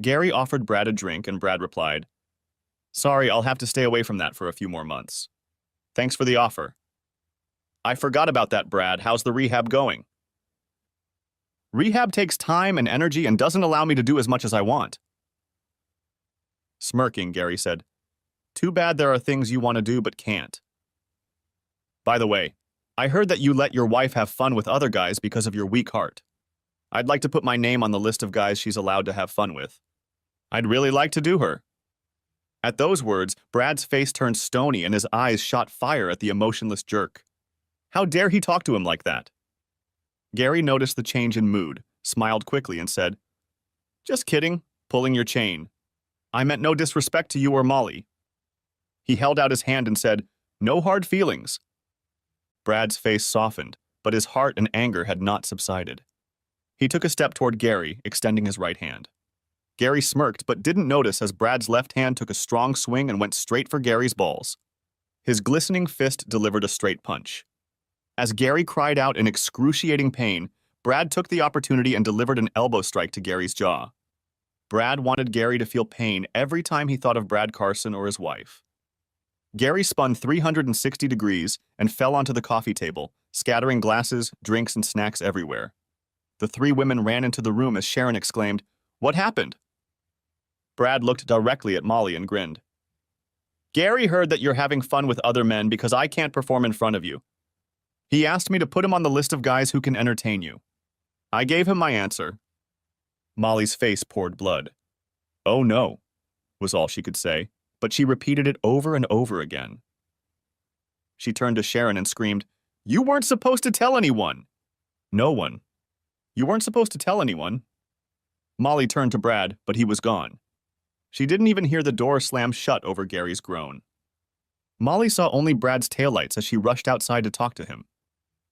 Gary offered Brad a drink, and Brad replied, "Sorry, I'll have to stay away from that for a few more months. Thanks for the offer." "I forgot about that, Brad. How's the rehab going?" "Rehab takes time and energy and doesn't allow me to do as much as I want." Smirking, Gary said, "Too bad there are things you want to do but can't. By the way, I heard that you let your wife have fun with other guys because of your weak heart. I'd like to put my name on the list of guys she's allowed to have fun with. I'd really like to do her." At those words, Brad's face turned stony and his eyes shot fire at the emotionless jerk. How dare he talk to him like that? Gary noticed the change in mood, smiled quickly, and said, "Just kidding, pulling your chain. I meant no disrespect to you or Molly." He held out his hand and said, "No hard feelings." Brad's face softened, but his heart and anger had not subsided. He took a step toward Gary, extending his right hand. Gary smirked but didn't notice as Brad's left hand took a strong swing and went straight for Gary's balls. His glistening fist delivered a straight punch. As Gary cried out in excruciating pain, Brad took the opportunity and delivered an elbow strike to Gary's jaw. Brad wanted Gary to feel pain every time he thought of Brad Carson or his wife. Gary spun 360 degrees and fell onto the coffee table, scattering glasses, drinks, and snacks everywhere. The 3 women ran into the room as Sharon exclaimed, "What happened?" Brad looked directly at Molly and grinned. "Gary heard that you're having fun with other men because I can't perform in front of you. He asked me to put him on the list of guys who can entertain you. I gave him my answer." Molly's face poured blood. "Oh no," was all she could say, but she repeated it over and over again. She turned to Sharon and screamed, "You weren't supposed to tell anyone!" "No one. You weren't supposed to tell anyone." Molly turned to Brad, but he was gone. She didn't even hear the door slam shut over Gary's groan. Molly saw only Brad's taillights as she rushed outside to talk to him.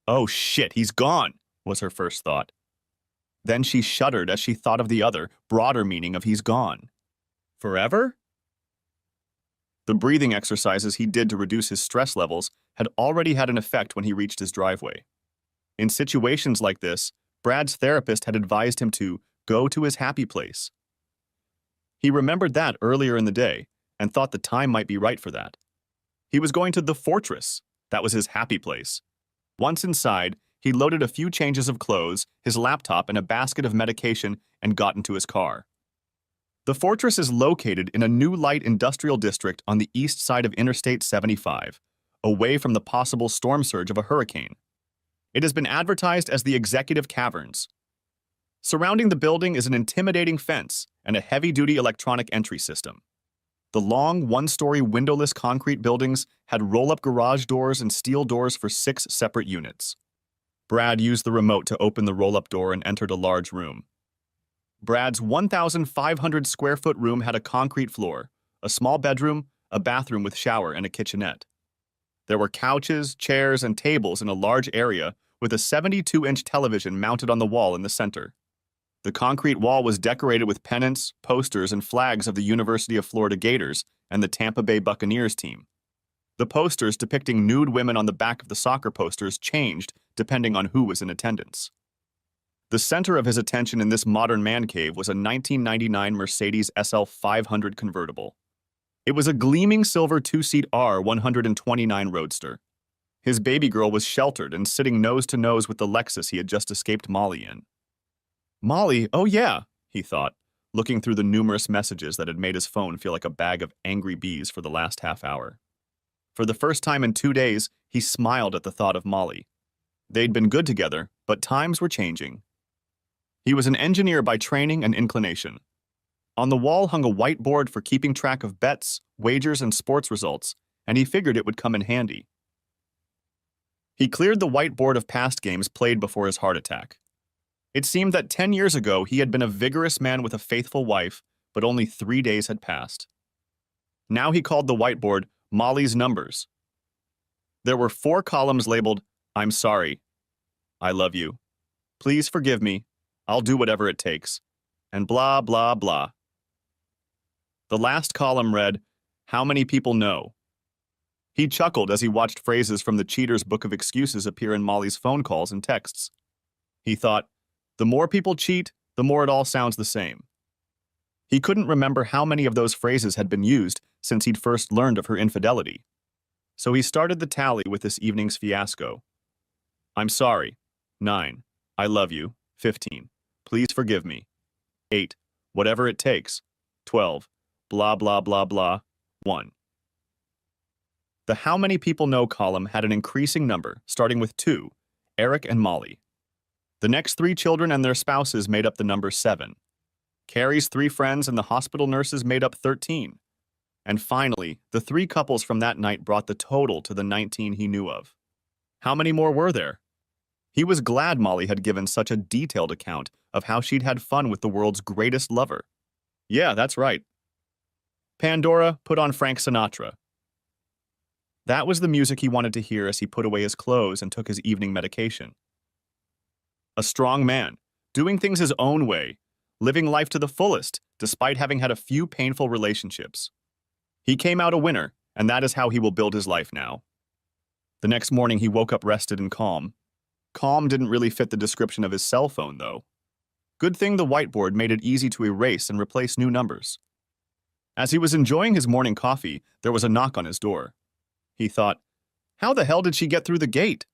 "Oh shit, he's gone," was her first thought. Then she shuddered as she thought of the other, broader meaning of he's gone. Forever? The breathing exercises he did to reduce his stress levels had already had an effect when he reached his driveway. In situations like this, Brad's therapist had advised him to go to his happy place. He remembered that earlier in the day and thought the time might be right for that. He was going to the fortress. That was his happy place. Once inside, he loaded a few changes of clothes, his laptop, and a basket of medication and got into his car. The fortress is located in a new light industrial district on the east side of Interstate 75, away from the possible storm surge of a hurricane. It has been advertised as the Executive Caverns. Surrounding the building is an intimidating fence and a heavy-duty electronic entry system. The long, one-story windowless concrete buildings had roll-up garage doors and steel doors for 6 separate units. Brad used the remote to open the roll-up door and entered a large room. Brad's 1,500-square-foot room had a concrete floor, a small bedroom, a bathroom with shower, and a kitchenette. There were couches, chairs, and tables in a large area with a 72-inch television mounted on the wall in the center. The concrete wall was decorated with pennants, posters, and flags of the University of Florida Gators and the Tampa Bay Buccaneers team. The posters depicting nude women on the back of the soccer posters changed depending on who was in attendance. The center of his attention in this modern man cave was a 1999 Mercedes SL 500 convertible. It was a gleaming silver two-seat R129 Roadster. His baby girl was sheltered and sitting nose to nose with the Lexus he had just escaped Molly in. Molly, oh yeah, he thought, looking through the numerous messages that had made his phone feel like a bag of angry bees for the last half hour. For the first time in 2 days, he smiled at the thought of Molly. They'd been good together, but times were changing. He was an engineer by training and inclination. On the wall hung a whiteboard for keeping track of bets, wagers, and sports results, and he figured it would come in handy. He cleared the whiteboard of past games played before his heart attack. It seemed that 10 years ago he had been a vigorous man with a faithful wife, but only 3 days had passed. Now he called the whiteboard Molly's numbers. There were 4 columns labeled, "I'm sorry," "I love you," "Please forgive me," "I'll do whatever it takes," and blah, blah, blah. The last column read, "How many people know?" He chuckled as he watched phrases from the cheater's book of excuses appear in Molly's phone calls and texts. He thought, the more people cheat, the more it all sounds the same. He couldn't remember how many of those phrases had been used since he'd first learned of her infidelity. So he started the tally with this evening's fiasco. "I'm sorry," 9. "I love you," 15. "Please forgive me," 8. "Whatever it takes," 12. "Blah, blah, blah, blah," 1. The how many people know column had an increasing number, starting with 2, Eric and Molly. The next 3 children and their spouses made up the number 7. Carrie's 3 friends and the hospital nurses made up 13. And finally, the 3 couples from that night brought the total to the 19 he knew of. How many more were there? He was glad Molly had given such a detailed account of how she'd had fun with the world's greatest lover. Yeah, that's right. Pandora, put on Frank Sinatra. That was the music he wanted to hear as he put away his clothes and took his evening medication. A strong man, doing things his own way, living life to the fullest, despite having had a few painful relationships. He came out a winner, and that is how he will build his life now. The next morning he woke up rested and calm. Calm didn't really fit the description of his cell phone, though. Good thing the whiteboard made it easy to erase and replace new numbers. As he was enjoying his morning coffee, there was a knock on his door. He thought, how the hell did she get through the gate?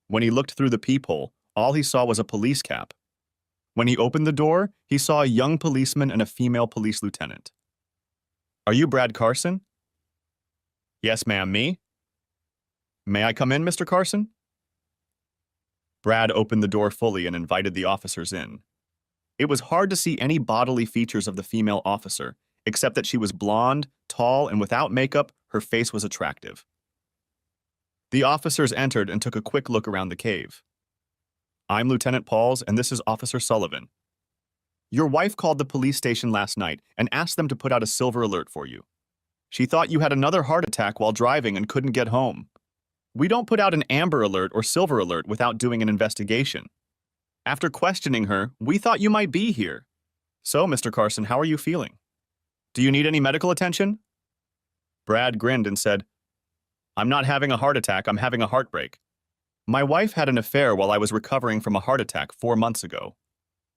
When he looked through the peephole, all he saw was a police cap. When he opened the door, he saw a young policeman and a female police lieutenant. "Are you Brad Carson?" "Yes, ma'am, me." "May I come in, Mr. Carson?" Brad opened the door fully and invited the officers in. It was hard to see any bodily features of the female officer, except that she was blonde, tall, and without makeup, her face was attractive. The officers entered and took a quick look around the cave. "I'm Lieutenant Pauls, and this is Officer Sullivan. Your wife called the police station last night and asked them to put out a silver alert for you. She thought you had another heart attack while driving and couldn't get home. We don't put out an amber alert or silver alert without doing an investigation. After questioning her, we thought you might be here. So, Mr. Carson, how are you feeling? Do you need any medical attention?" Brad grinned and said, "I'm not having a heart attack, I'm having a heartbreak. My wife had an affair while I was recovering from a heart attack 4 months ago.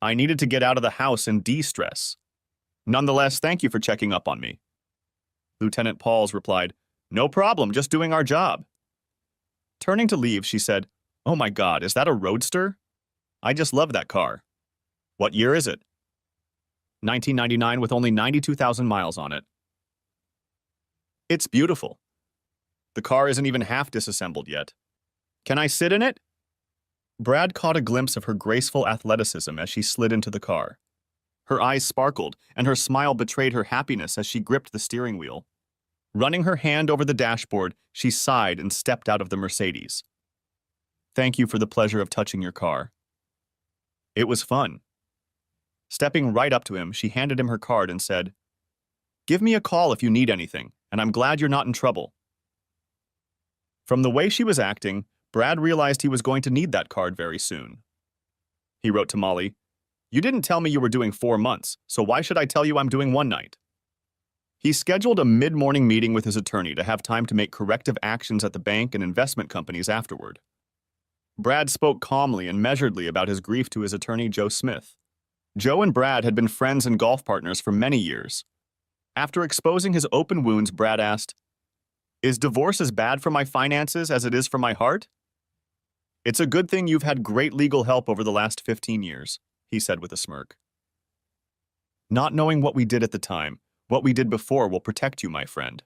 I needed to get out of the house and de-stress. Nonetheless, thank you for checking up on me." Lieutenant Pauls replied, "No problem, just doing our job." Turning to leave, she said, "Oh my God, is that a Roadster? I just love that car. What year is it?" 1999 with only 92,000 miles on it. It's beautiful. The car isn't even half disassembled yet. Can I sit in it? Brad caught a glimpse of her graceful athleticism as she slid into the car. Her eyes sparkled, and her smile betrayed her happiness as she gripped the steering wheel. Running her hand over the dashboard, she sighed and stepped out of the Mercedes. "Thank you for the pleasure of touching your car." It was fun. Stepping right up to him, she handed him her card and said, "Give me a call if you need anything, and I'm glad you're not in trouble." From the way she was acting, Brad realized he was going to need that card very soon. He wrote to Molly, "You didn't tell me you were doing 4 months, so why should I tell you I'm doing one night?" He scheduled a mid-morning meeting with his attorney to have time to make corrective actions at the bank and investment companies afterward. Brad spoke calmly and measuredly about his grief to his attorney, Joe Smith. Joe and Brad had been friends and golf partners for many years. After exposing his open wounds, Brad asked, "Is divorce as bad for my finances as it is for my heart?" "It's a good thing you've had great legal help over the last 15 years, he said with a smirk. "Not knowing what we did at the time, what we did before will protect you, my friend.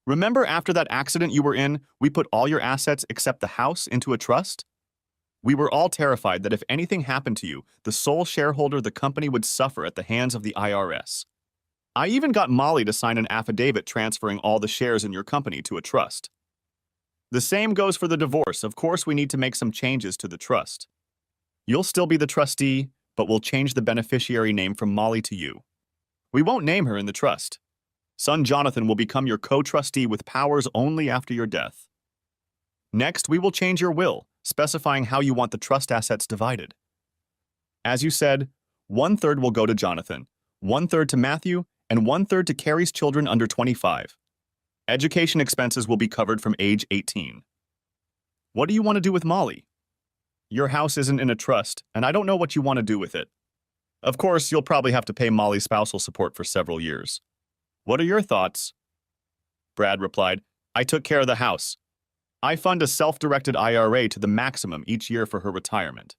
Remember after that accident you were in, we put all your assets except the house into a trust? We were all terrified that if anything happened to you, the sole shareholder the company would suffer at the hands of the IRS. I even got Molly to sign an affidavit transferring all the shares in your company to a trust. The same goes for the divorce. Of course, we need to make some changes to the trust. You'll still be the trustee, but we'll change the beneficiary name from Molly to you. We won't name her in the trust. Son Jonathan will become your co-trustee with powers only after your death. Next, we will change your will, specifying how you want the trust assets divided. As you said, 1/3 will go to Jonathan, 1/3 to Matthew, and 1/3 to Carrie's children under 25. Education expenses will be covered from age 18. What do you want to do with Molly? Your house isn't in a trust, and I don't know what you want to do with it. Of course, you'll probably have to pay Molly spousal support for several years. What are your thoughts?" Brad replied, "I took care of the house. I fund a self-directed IRA to the maximum each year for her retirement.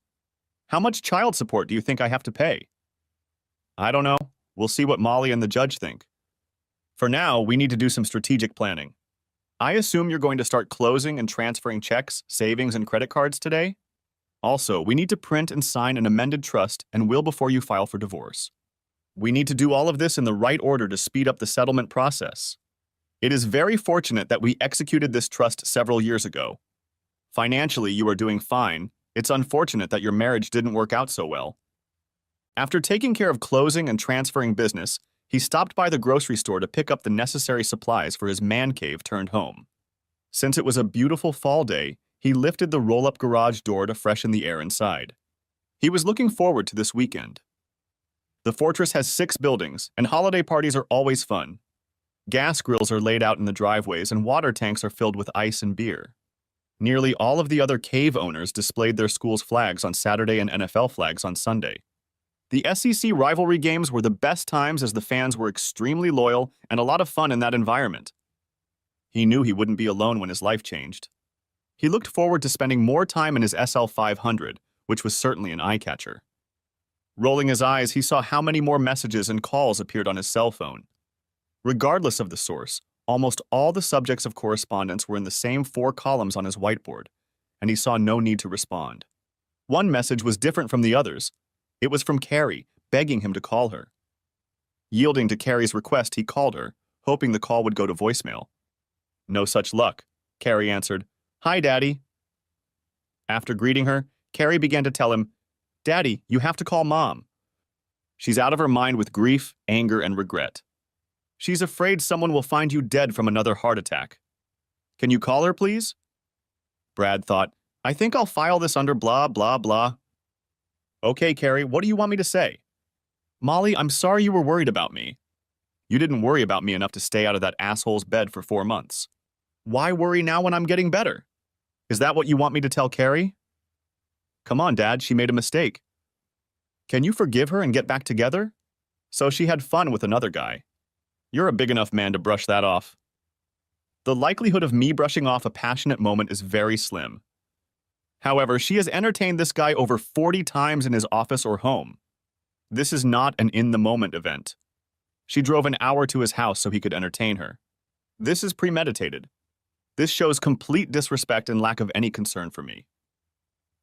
How much child support do you think I have to pay?" "I don't know. We'll see what Molly and the judge think. For now, we need to do some strategic planning. I assume you're going to start closing and transferring checks, savings, and credit cards today? Also, we need to print and sign an amended trust and will before you file for divorce. We need to do all of this in the right order to speed up the settlement process. It is very fortunate that we executed this trust several years ago. Financially, you are doing fine. It's unfortunate that your marriage didn't work out so well." After taking care of closing and transferring business, he stopped by the grocery store to pick up the necessary supplies for his man cave turned home. Since it was a beautiful fall day, he lifted the roll-up garage door to freshen the air inside. He was looking forward to this weekend. The fortress has 6 buildings, and holiday parties are always fun. Gas grills are laid out in the driveways, and water tanks are filled with ice and beer. Nearly all of the other cave owners displayed their school's flags on Saturday and NFL flags on Sunday. The SEC rivalry games were the best times as the fans were extremely loyal and a lot of fun in that environment. He knew he wouldn't be alone when his life changed. He looked forward to spending more time in his SL500, which was certainly an eye-catcher. Rolling his eyes, he saw how many more messages and calls appeared on his cell phone. Regardless of the source, almost all the subjects of correspondence were in the same 4 columns on his whiteboard, and he saw no need to respond. One message was different from the others. It was from Carrie, begging him to call her. Yielding to Carrie's request, he called her, hoping the call would go to voicemail. No such luck. Carrie answered, "Hi, Daddy." After greeting her, Carrie began to tell him, "Daddy, you have to call Mom. She's out of her mind with grief, anger, and regret. She's afraid someone will find you dead from another heart attack. Can you call her, please?" Brad thought, "I think I'll file this under blah, blah, blah." "Okay, Carrie, what do you want me to say?" "Molly, I'm sorry you were worried about me. You didn't worry about me enough to stay out of that asshole's bed for 4 months. Why worry now when I'm getting better? Is that what you want me to tell Carrie?" "Come on, Dad, she made a mistake. Can you forgive her and get back together? So she had fun with another guy. You're a big enough man to brush that off." The likelihood of me brushing off a passionate moment is very slim. However, she has entertained this guy over 40 times in his office or home. This is not an in-the-moment event. She drove an hour to his house so he could entertain her. This is premeditated. This shows complete disrespect and lack of any concern for me.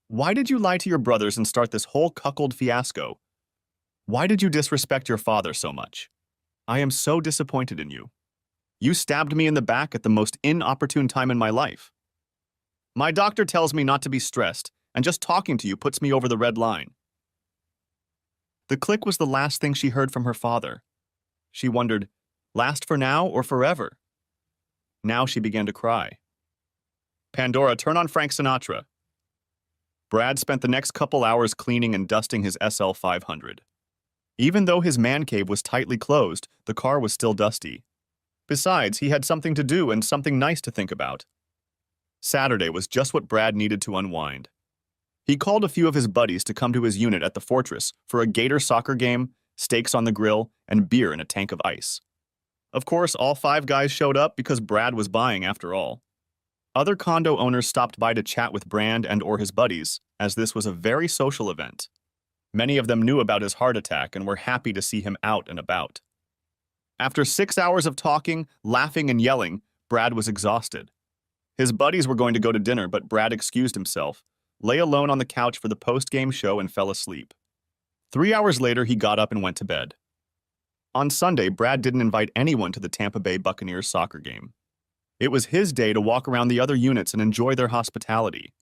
Why did you lie to your brothers and start this whole cuckold fiasco? Why did you disrespect your father so much? I am so disappointed in you. You stabbed me in the back at the most inopportune time in my life. My doctor tells me not to be stressed, and just talking to you puts me over the red line. The click was the last thing she heard from her father. She wondered, last for now or forever? Now she began to cry. Pandora, turn on Frank Sinatra. Brad spent the next couple hours cleaning and dusting his SL 500. Even though his man cave was tightly closed, the car was still dusty. Besides, he had something to do and something nice to think about. Saturday was just what Brad needed to unwind. He called a few of his buddies to come to his unit at the Fortress for a Gator soccer game, steaks on the grill, and beer in a tank of ice. Of course, all 5 guys showed up because Brad was buying after all. Other condo owners stopped by to chat with Brad and/or his buddies, as this was a very social event. Many of them knew about his heart attack and were happy to see him out and about. After 6 hours of talking, laughing, and yelling, Brad was exhausted. His buddies were going to go to dinner, but Brad excused himself, lay alone on the couch for the post-game show, and fell asleep. 3 hours later, he got up and went to bed. On Sunday, Brad didn't invite anyone to the Tampa Bay Buccaneers soccer game. It was his day to walk around the other units and enjoy their hospitality.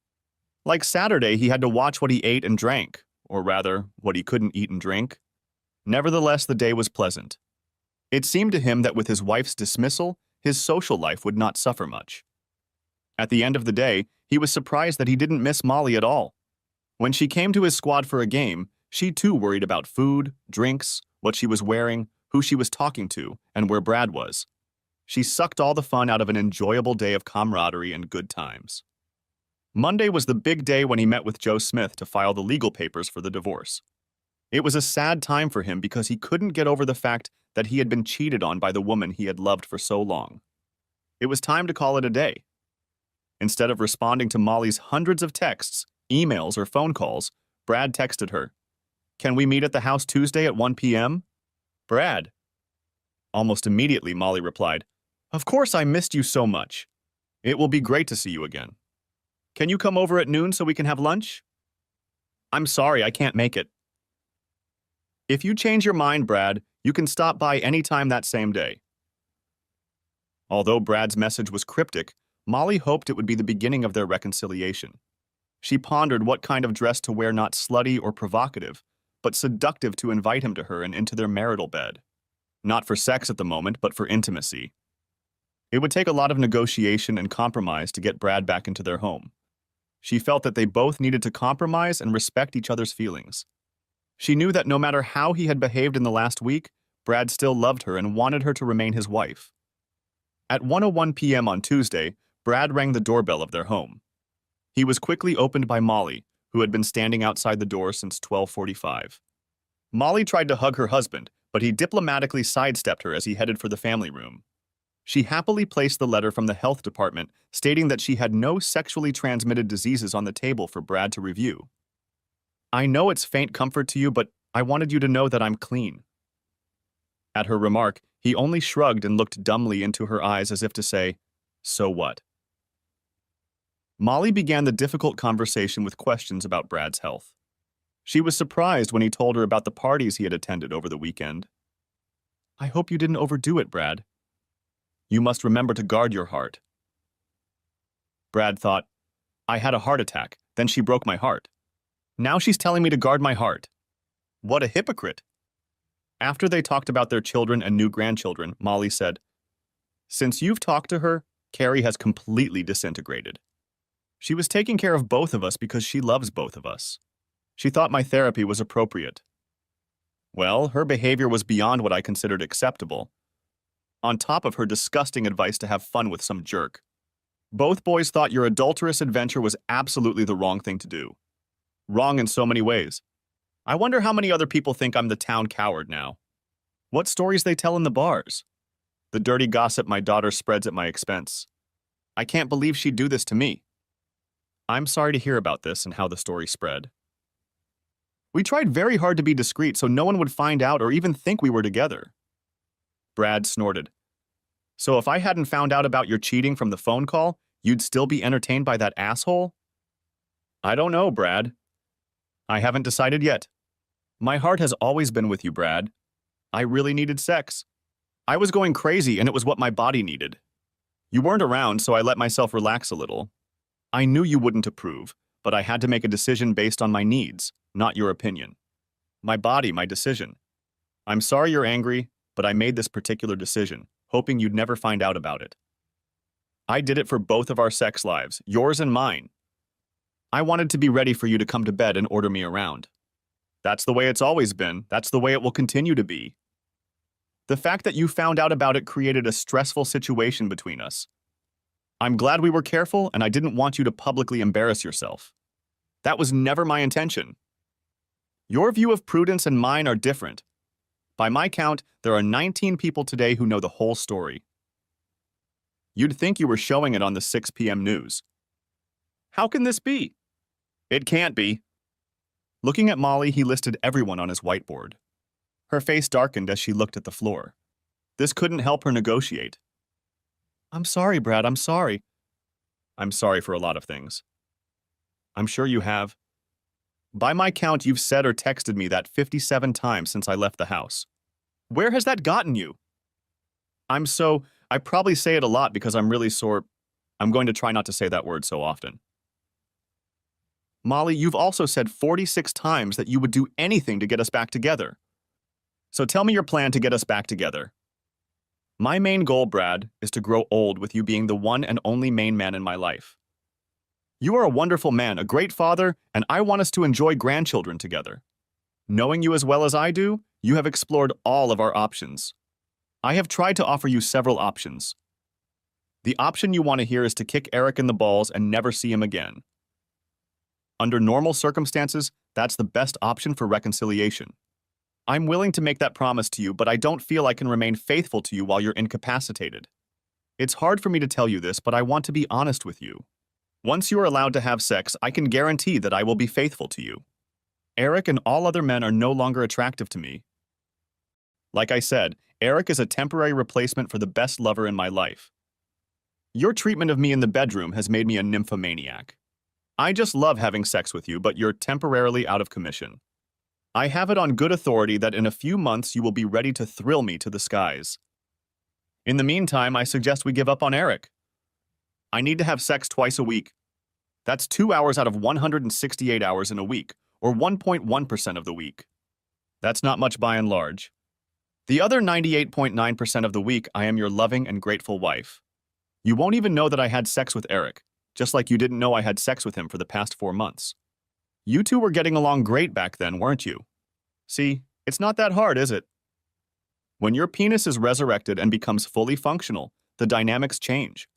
Like Saturday, he had to watch what he ate and drank, or rather, what he couldn't eat and drink. Nevertheless, the day was pleasant. It seemed to him that with his wife's dismissal, his social life would not suffer much. At the end of the day, he was surprised that he didn't miss Molly at all. When she came to his squad for a game, she too worried about food, drinks, what she was wearing, who she was talking to, and where Brad was. She sucked all the fun out of an enjoyable day of camaraderie and good times. Monday was the big day when he met with Joe Smith to file the legal papers for the divorce. It was a sad time for him because he couldn't get over the fact that he had been cheated on by the woman he had loved for so long. It was time to call it a day. Instead of responding to Molly's hundreds of texts, emails, or phone calls, Brad texted her, "Can we meet at the house Tuesday at 1 p.m.? Brad." Almost immediately, Molly replied, "Of course, I missed you so much. It will be great to see you again. Can you come over at noon so we can have lunch?" "I'm sorry, I can't make it." "If you change your mind, Brad, you can stop by anytime that same day." Although Brad's message was cryptic, Molly hoped it would be the beginning of their reconciliation. She pondered what kind of dress to wear, not slutty or provocative, but seductive to invite him to her and into their marital bed. Not for sex at the moment, but for intimacy. It would take a lot of negotiation and compromise to get Brad back into their home. She felt that they both needed to compromise and respect each other's feelings. She knew that no matter how he had behaved in the last week, Brad still loved her and wanted her to remain his wife. At 1:01 p.m. on Tuesday, Brad rang the doorbell of their home. He was quickly opened by Molly, who had been standing outside the door since 12:45. Molly tried to hug her husband, but he diplomatically sidestepped her as he headed for the family room. She happily placed the letter from the health department stating that she had no sexually transmitted diseases on the table for Brad to review. "I know it's faint comfort to you, but I wanted you to know that I'm clean." At her remark, he only shrugged and looked dumbly into her eyes as if to say, "So what?" Molly began the difficult conversation with questions about Brad's health. She was surprised when he told her about the parties he had attended over the weekend. "I hope you didn't overdo it, Brad." "You must remember to guard your heart." Brad thought, "I had a heart attack, then she broke my heart. Now she's telling me to guard my heart. What a hypocrite." After they talked about their children and new grandchildren, Molly said, "Since you've talked to her, Carrie has completely disintegrated. She was taking care of both of us because she loves both of us. She thought my therapy was appropriate. Well, her behavior was beyond what I considered acceptable. On top of her disgusting advice to have fun with some jerk. Both boys thought your adulterous adventure was absolutely the wrong thing to do. Wrong in so many ways. I wonder how many other people think I'm the town coward now. What stories they tell in the bars. The dirty gossip my daughter spreads at my expense. I can't believe she'd do this to me. I'm sorry to hear about this and how the story spread. We tried very hard to be discreet so no one would find out or even think we were together." Brad snorted. "So if I hadn't found out about your cheating from the phone call, you'd still be entertained by that asshole?" "I don't know, Brad. I haven't decided yet. My heart has always been with you, Brad. I really needed sex. I was going crazy and it was what my body needed. You weren't around, so I let myself relax a little. I knew you wouldn't approve, but I had to make a decision based on my needs, not your opinion. My body, my decision. I'm sorry you're angry, but I made this particular decision, hoping you'd never find out about it." I did it for both of our sex lives, yours and mine. I wanted to be ready for you to come to bed and order me around. That's the way it's always been. That's the way it will continue to be. The fact that you found out about it created a stressful situation between us. I'm glad we were careful, and I didn't want you to publicly embarrass yourself. That was never my intention. Your view of prudence and mine are different. By my count, there are 19 people today who know the whole story. You'd think you were showing it on the 6 p.m. news. How can this be? It can't be. Looking at Molly, he listed everyone on his whiteboard. Her face darkened as she looked at the floor. This couldn't help her negotiate. I'm sorry, Brad, I'm sorry. I'm sorry for a lot of things. I'm sure you have. By my count, you've said or texted me that 57 times since I left the house. Where has that gotten you? I probably say it a lot because I'm really sore. I'm going to try not to say that word so often. Molly, you've also said 46 times that you would do anything to get us back together. So tell me your plan to get us back together. My main goal, Brad, is to grow old with you being the one and only main man in my life. You are a wonderful man, a great father, and I want us to enjoy grandchildren together. Knowing you as well as I do, you have explored all of our options. I have tried to offer you several options. The option you want to hear is to kick Eric in the balls and never see him again. Under normal circumstances, that's the best option for reconciliation. I'm willing to make that promise to you, but I don't feel I can remain faithful to you while you're incapacitated. It's hard for me to tell you this, but I want to be honest with you. Once you are allowed to have sex, I can guarantee that I will be faithful to you. Eric and all other men are no longer attractive to me. Like I said, Eric is a temporary replacement for the best lover in my life. Your treatment of me in the bedroom has made me a nymphomaniac. I just love having sex with you, but you're temporarily out of commission. I have it on good authority that in a few months you will be ready to thrill me to the skies. In the meantime, I suggest we give up on Eric. I need to have sex twice a week. That's 2 hours out of 168 hours in a week, or 1.1% of the week. That's not much by and large. The other 98.9% of the week, I am your loving and grateful wife. You won't even know that I had sex with Eric, just like you didn't know I had sex with him for the past 4 months. You two were getting along great back then, weren't you? See, it's not that hard, is it? When your penis is resurrected and becomes fully functional, the dynamics change.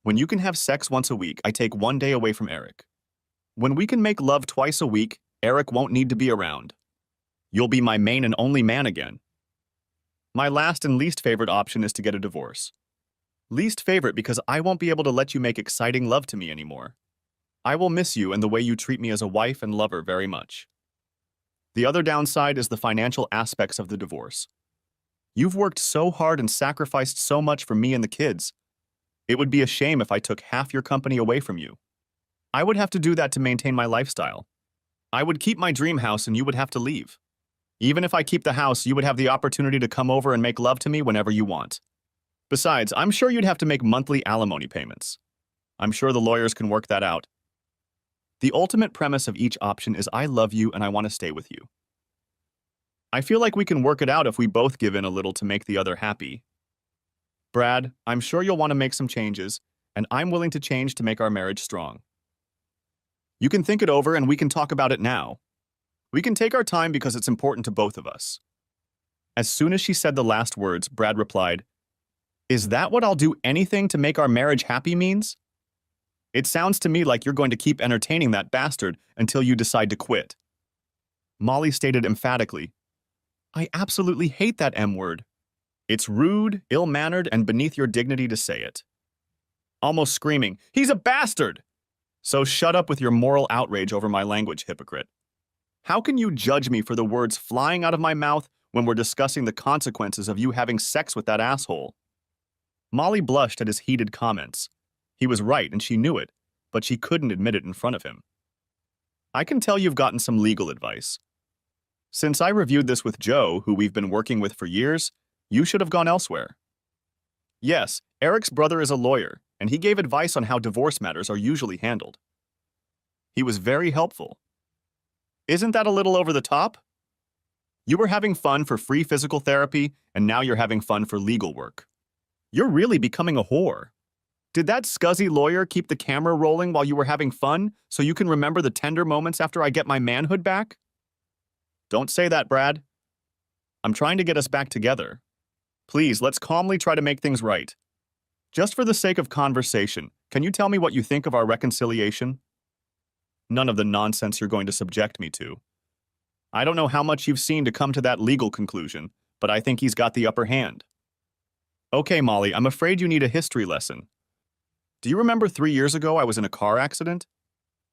When you can have sex once a week, I take 1 day away from Eric. When we can make love twice a week, Eric won't need to be around. You'll be my main and only man again. My last and least favorite option is to get a divorce. Least favorite because I won't be able to let you make exciting love to me anymore. I will miss you and the way you treat me as a wife and lover very much. The other downside is the financial aspects of the divorce. You've worked so hard and sacrificed so much for me and the kids. It would be a shame if I took half your company away from you. I would have to do that to maintain my lifestyle. I would keep my dream house and you would have to leave. Even if I keep the house, you would have the opportunity to come over and make love to me whenever you want. Besides, I'm sure you'd have to make monthly alimony payments. I'm sure the lawyers can work that out. The ultimate premise of each option is I love you and I want to stay with you. I feel like we can work it out if we both give in a little to make the other happy. Brad, I'm sure you'll want to make some changes, and I'm willing to change to make our marriage strong. You can think it over and we can talk about it now. We can take our time because it's important to both of us. As soon as she said the last words, Brad replied, "Is that what I'll do anything to make our marriage happy means? It sounds to me like you're going to keep entertaining that bastard until you decide to quit." Molly stated emphatically, "I absolutely hate that M word. It's rude, ill-mannered, and beneath your dignity to say it." Almost screaming, "He's a bastard!" So shut up with your moral outrage over my language, hypocrite. How can you judge me for the words flying out of my mouth when we're discussing the consequences of you having sex with that asshole? Molly blushed at his heated comments. He was right and she knew it, but she couldn't admit it in front of him. I can tell you've gotten some legal advice. Since I reviewed this with Joe, who we've been working with for years, you should have gone elsewhere. Yes, Eric's brother is a lawyer, and he gave advice on how divorce matters are usually handled. He was very helpful. Isn't that a little over the top? You were having fun for free physical therapy, and now you're having fun for legal work. You're really becoming a whore. Did that scuzzy lawyer keep the camera rolling while you were having fun so you can remember the tender moments after I get my manhood back? Don't say that, Brad. I'm trying to get us back together. Please, let's calmly try to make things right. Just for the sake of conversation, can you tell me what you think of our reconciliation? None of the nonsense you're going to subject me to. I don't know how much you've seen to come to that legal conclusion, but I think he's got the upper hand. Okay, Molly, I'm afraid you need a history lesson. Do you remember 3 years ago I was in a car accident?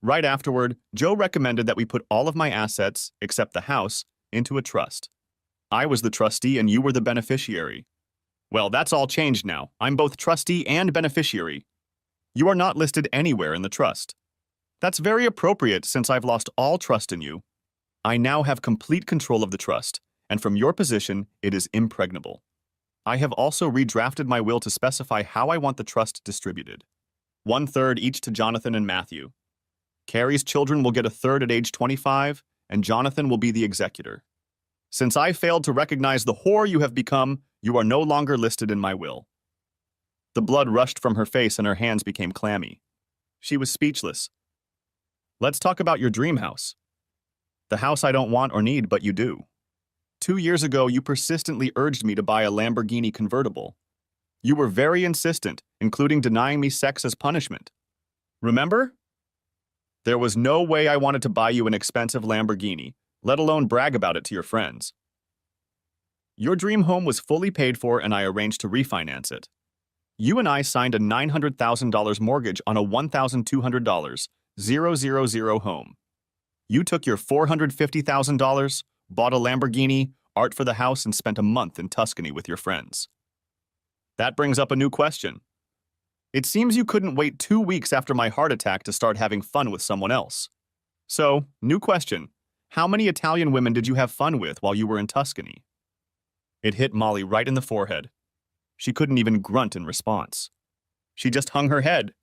Right afterward, Joe recommended that we put all of my assets, except the house, into a trust. I was the trustee and you were the beneficiary. Well, that's all changed now. I'm both trustee and beneficiary. You are not listed anywhere in the trust. That's very appropriate since I've lost all trust in you. I now have complete control of the trust, and from your position, it is impregnable. I have also redrafted my will to specify how I want the trust distributed. 1/3 each to Jonathan and Matthew. Carrie's children will get 1/3 at age 25, and Jonathan will be the executor. Since I failed to recognize the whore you have become, you are no longer listed in my will. The blood rushed from her face and her hands became clammy. She was speechless. Let's talk about your dream house. The house I don't want or need, but you do. 2 years ago, you persistently urged me to buy a Lamborghini convertible. You were very insistent, including denying me sex as punishment. Remember? There was no way I wanted to buy you an expensive Lamborghini, let alone brag about it to your friends. Your dream home was fully paid for and I arranged to refinance it. You and I signed a $900,000 mortgage on a $1,200, 000 home. You took your $450,000, bought a Lamborghini, art for the house, and spent a month in Tuscany with your friends. That brings up a new question. It seems you couldn't wait 2 weeks after my heart attack to start having fun with someone else. So, new question. How many Italian women did you have fun with while you were in Tuscany? It hit Molly right in the forehead. She couldn't even grunt in response. She just hung her head.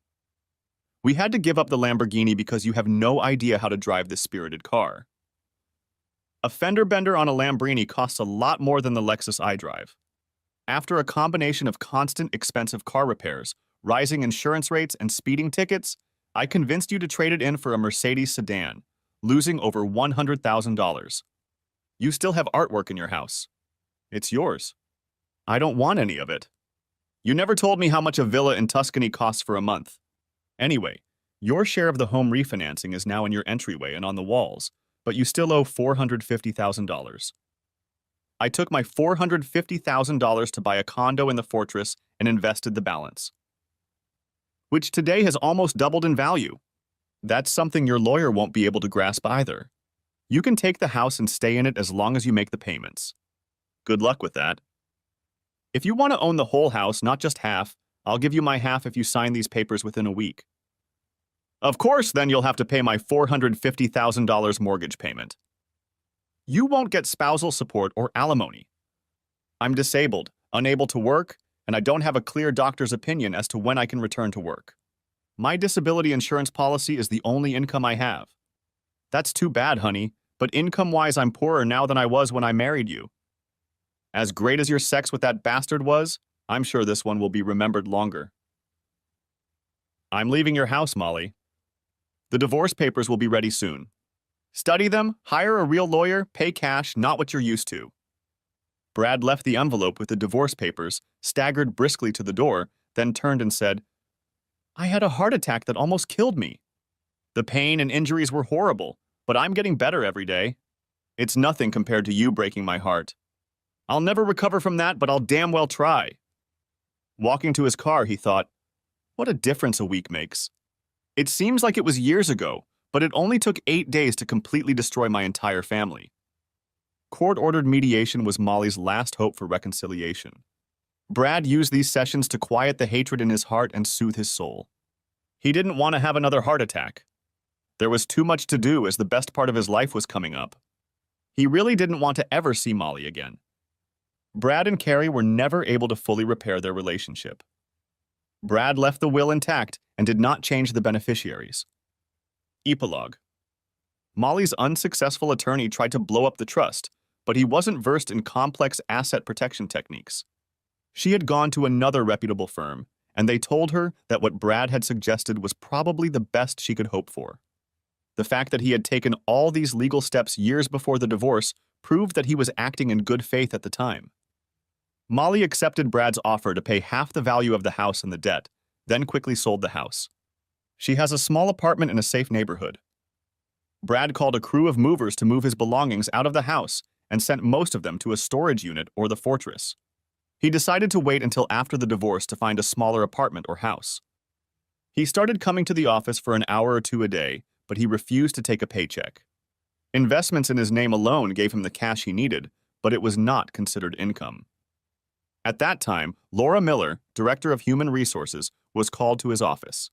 We had to give up the Lamborghini because you have no idea how to drive this spirited car. A fender bender on a Lamborghini costs a lot more than the Lexus I drive. After a combination of constant expensive car repairs, rising insurance rates, and speeding tickets, I convinced you to trade it in for a Mercedes sedan, losing over $100,000. You still have artwork in your house. It's yours. I don't want any of it. You never told me how much a villa in Tuscany costs for a month. Anyway, your share of the home refinancing is now in your entryway and on the walls, but you still owe $450,000. I took my $450,000 to buy a condo in the fortress and invested the balance, which today has almost doubled in value. That's something your lawyer won't be able to grasp either. You can take the house and stay in it as long as you make the payments. Good luck with that. If you want to own the whole house, not just half, I'll give you my half if you sign these papers within a week. Of course, then you'll have to pay my $450,000 mortgage payment. You won't get spousal support or alimony. I'm disabled, unable to work, and I don't have a clear doctor's opinion as to when I can return to work. My disability insurance policy is the only income I have. That's too bad, honey, but income-wise I'm poorer now than I was when I married you. As great as your sex with that bastard was, I'm sure this one will be remembered longer. I'm leaving your house, Molly. The divorce papers will be ready soon. Study them, hire a real lawyer, pay cash, not what you're used to. Brad left the envelope with the divorce papers, staggered briskly to the door, then turned and said, I had a heart attack that almost killed me. The pain and injuries were horrible, but I'm getting better every day. It's nothing compared to you breaking my heart. I'll never recover from that, but I'll damn well try. Walking to his car, he thought, what a difference a week makes. It seems like it was years ago, but it only took 8 days to completely destroy my entire family. Court-ordered mediation was Molly's last hope for reconciliation. Brad used these sessions to quiet the hatred in his heart and soothe his soul. He didn't want to have another heart attack. There was too much to do as the best part of his life was coming up. He really didn't want to ever see Molly again. Brad and Carrie were never able to fully repair their relationship. Brad left the will intact and did not change the beneficiaries. Epilogue. Molly's unsuccessful attorney tried to blow up the trust, but he wasn't versed in complex asset protection techniques. She had gone to another reputable firm, and they told her that what Brad had suggested was probably the best she could hope for. The fact that he had taken all these legal steps years before the divorce proved that he was acting in good faith at the time. Molly accepted Brad's offer to pay half the value of the house and the debt, then quickly sold the house. She has a small apartment in a safe neighborhood. Brad called a crew of movers to move his belongings out of the house and sent most of them to a storage unit or the fortress. He decided to wait until after the divorce to find a smaller apartment or house. He started coming to the office for an hour or two a day, but he refused to take a paycheck. Investments in his name alone gave him the cash he needed, but it was not considered income. At that time, Laura Miller, Director of Human Resources, was called to his office.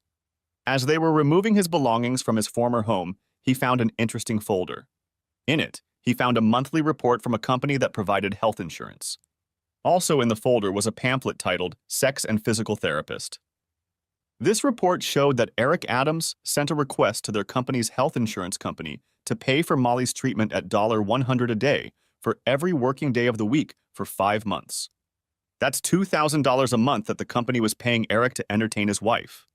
As they were removing his belongings from his former home, he found an interesting folder. In it, he found a monthly report from a company that provided health insurance. Also in the folder was a pamphlet titled Sex and Physical Therapist. This report showed that Eric Adams sent a request to their company's health insurance company to pay for Molly's treatment at $100 a day for every working day of the week for 5 months. That's $2,000 a month that the company was paying Eric to entertain his wife.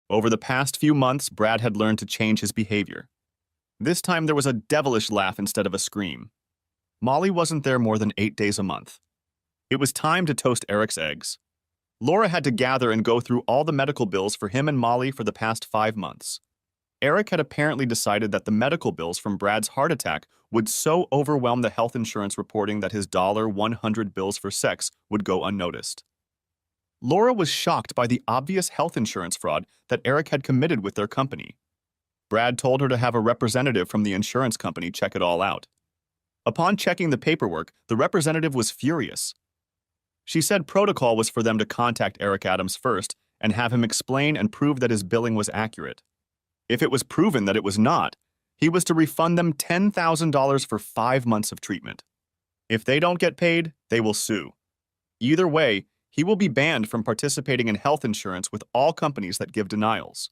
Over the past few months, Brad had learned to change his behavior. This time there was a devilish laugh instead of a scream. Molly wasn't there more than 8 days a month. It was time to toast Eric's eggs. Laura had to gather and go through all the medical bills for him and Molly for the past 5 months. Eric had apparently decided that the medical bills from Brad's heart attack would so overwhelm the health insurance reporting that his $100 bills for sex would go unnoticed. Laura was shocked by the obvious health insurance fraud that Eric had committed with their company. Brad told her to have a representative from the insurance company check it all out. Upon checking the paperwork, the representative was furious. She said protocol was for them to contact Eric Adams first and have him explain and prove that his billing was accurate. If it was proven that it was not, he was to refund them $10,000 for 5 months of treatment. If they don't get paid, they will sue. Either way, he will be banned from participating in health insurance with all companies that give denials.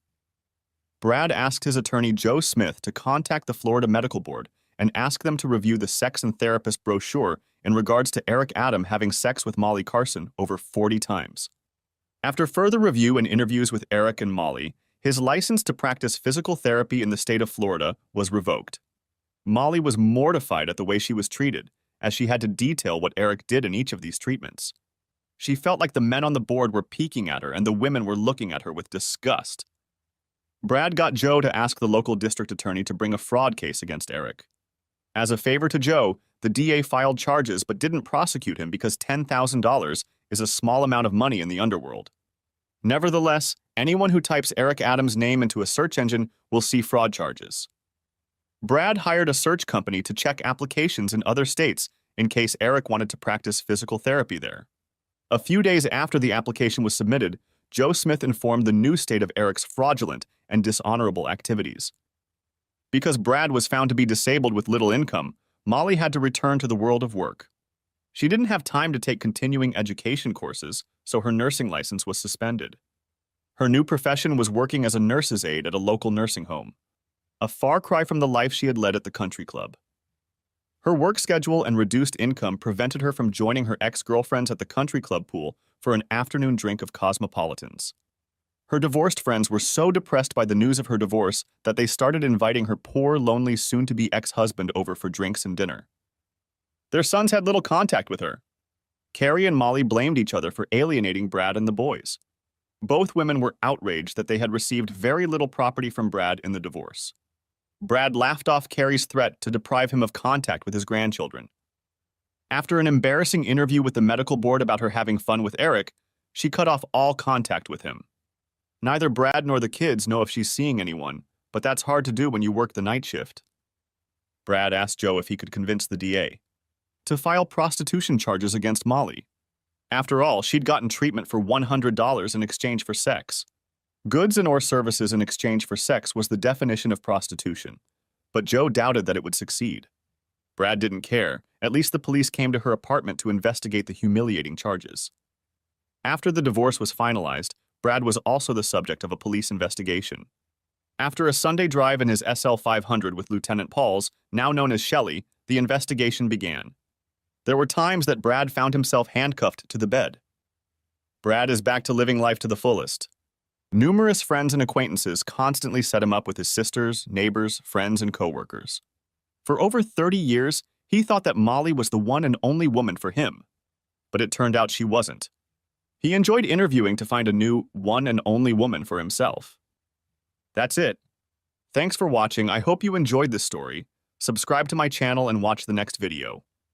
Brad asked his attorney Joe Smith to contact the Florida Medical Board and ask them to review the sex and therapist brochure in regards to Eric Adam having sex with Molly Carson over 40 times. After further review and interviews with Eric and Molly, his license to practice physical therapy in the state of Florida was revoked. Molly was mortified at the way she was treated, as she had to detail what Eric did in each of these treatments. She felt like the men on the board were peeking at her and the women were looking at her with disgust. Brad got Joe to ask the local district attorney to bring a fraud case against Eric. As a favor to Joe, the DA filed charges but didn't prosecute him because $10,000 is a small amount of money in the underworld. Nevertheless, anyone who types Eric Adams' name into a search engine will see fraud charges. Brad hired a search company to check applications in other states in case Eric wanted to practice physical therapy there. A few days after the application was submitted, Joe Smith informed the new state of Eric's fraudulent and dishonorable activities. Because Brad was found to be disabled with little income, Molly had to return to the world of work. She didn't have time to take continuing education courses, so her nursing license was suspended. Her new profession was working as a nurse's aide at a local nursing home, a far cry from the life she had led at the country club. Her work schedule and reduced income prevented her from joining her ex-girlfriends at the country club pool for an afternoon drink of cosmopolitans. Her divorced friends were so depressed by the news of her divorce that they started inviting her poor, lonely, soon-to-be ex-husband over for drinks and dinner. Their sons had little contact with her. Carrie and Molly blamed each other for alienating Brad and the boys. Both women were outraged that they had received very little property from Brad in the divorce. Brad laughed off Carrie's threat to deprive him of contact with his grandchildren. After an embarrassing interview with the medical board about her having fun with Eric, she cut off all contact with him. Neither Brad nor the kids know if she's seeing anyone, but that's hard to do when you work the night shift. Brad asked Joe if he could convince the DA to file prostitution charges against Molly. After all, she'd gotten treatment for $100 in exchange for sex. Goods and/or services in exchange for sex was the definition of prostitution, but Joe doubted that it would succeed. Brad didn't care. At least the police came to her apartment to investigate the humiliating charges. After the divorce was finalized, Brad was also the subject of a police investigation. After a Sunday drive in his SL 500 with Lieutenant Pauls, now known as Shelley, the investigation began. There were times that Brad found himself handcuffed to the bed. Brad is back to living life to the fullest. Numerous friends and acquaintances constantly set him up with his sisters, neighbors, friends, and coworkers. For over 30 years, he thought that Molly was the one and only woman for him. But it turned out she wasn't. He enjoyed interviewing to find a new one and only woman for himself. That's it. Thanks for watching. I hope you enjoyed this story. Subscribe to my channel and watch the next video.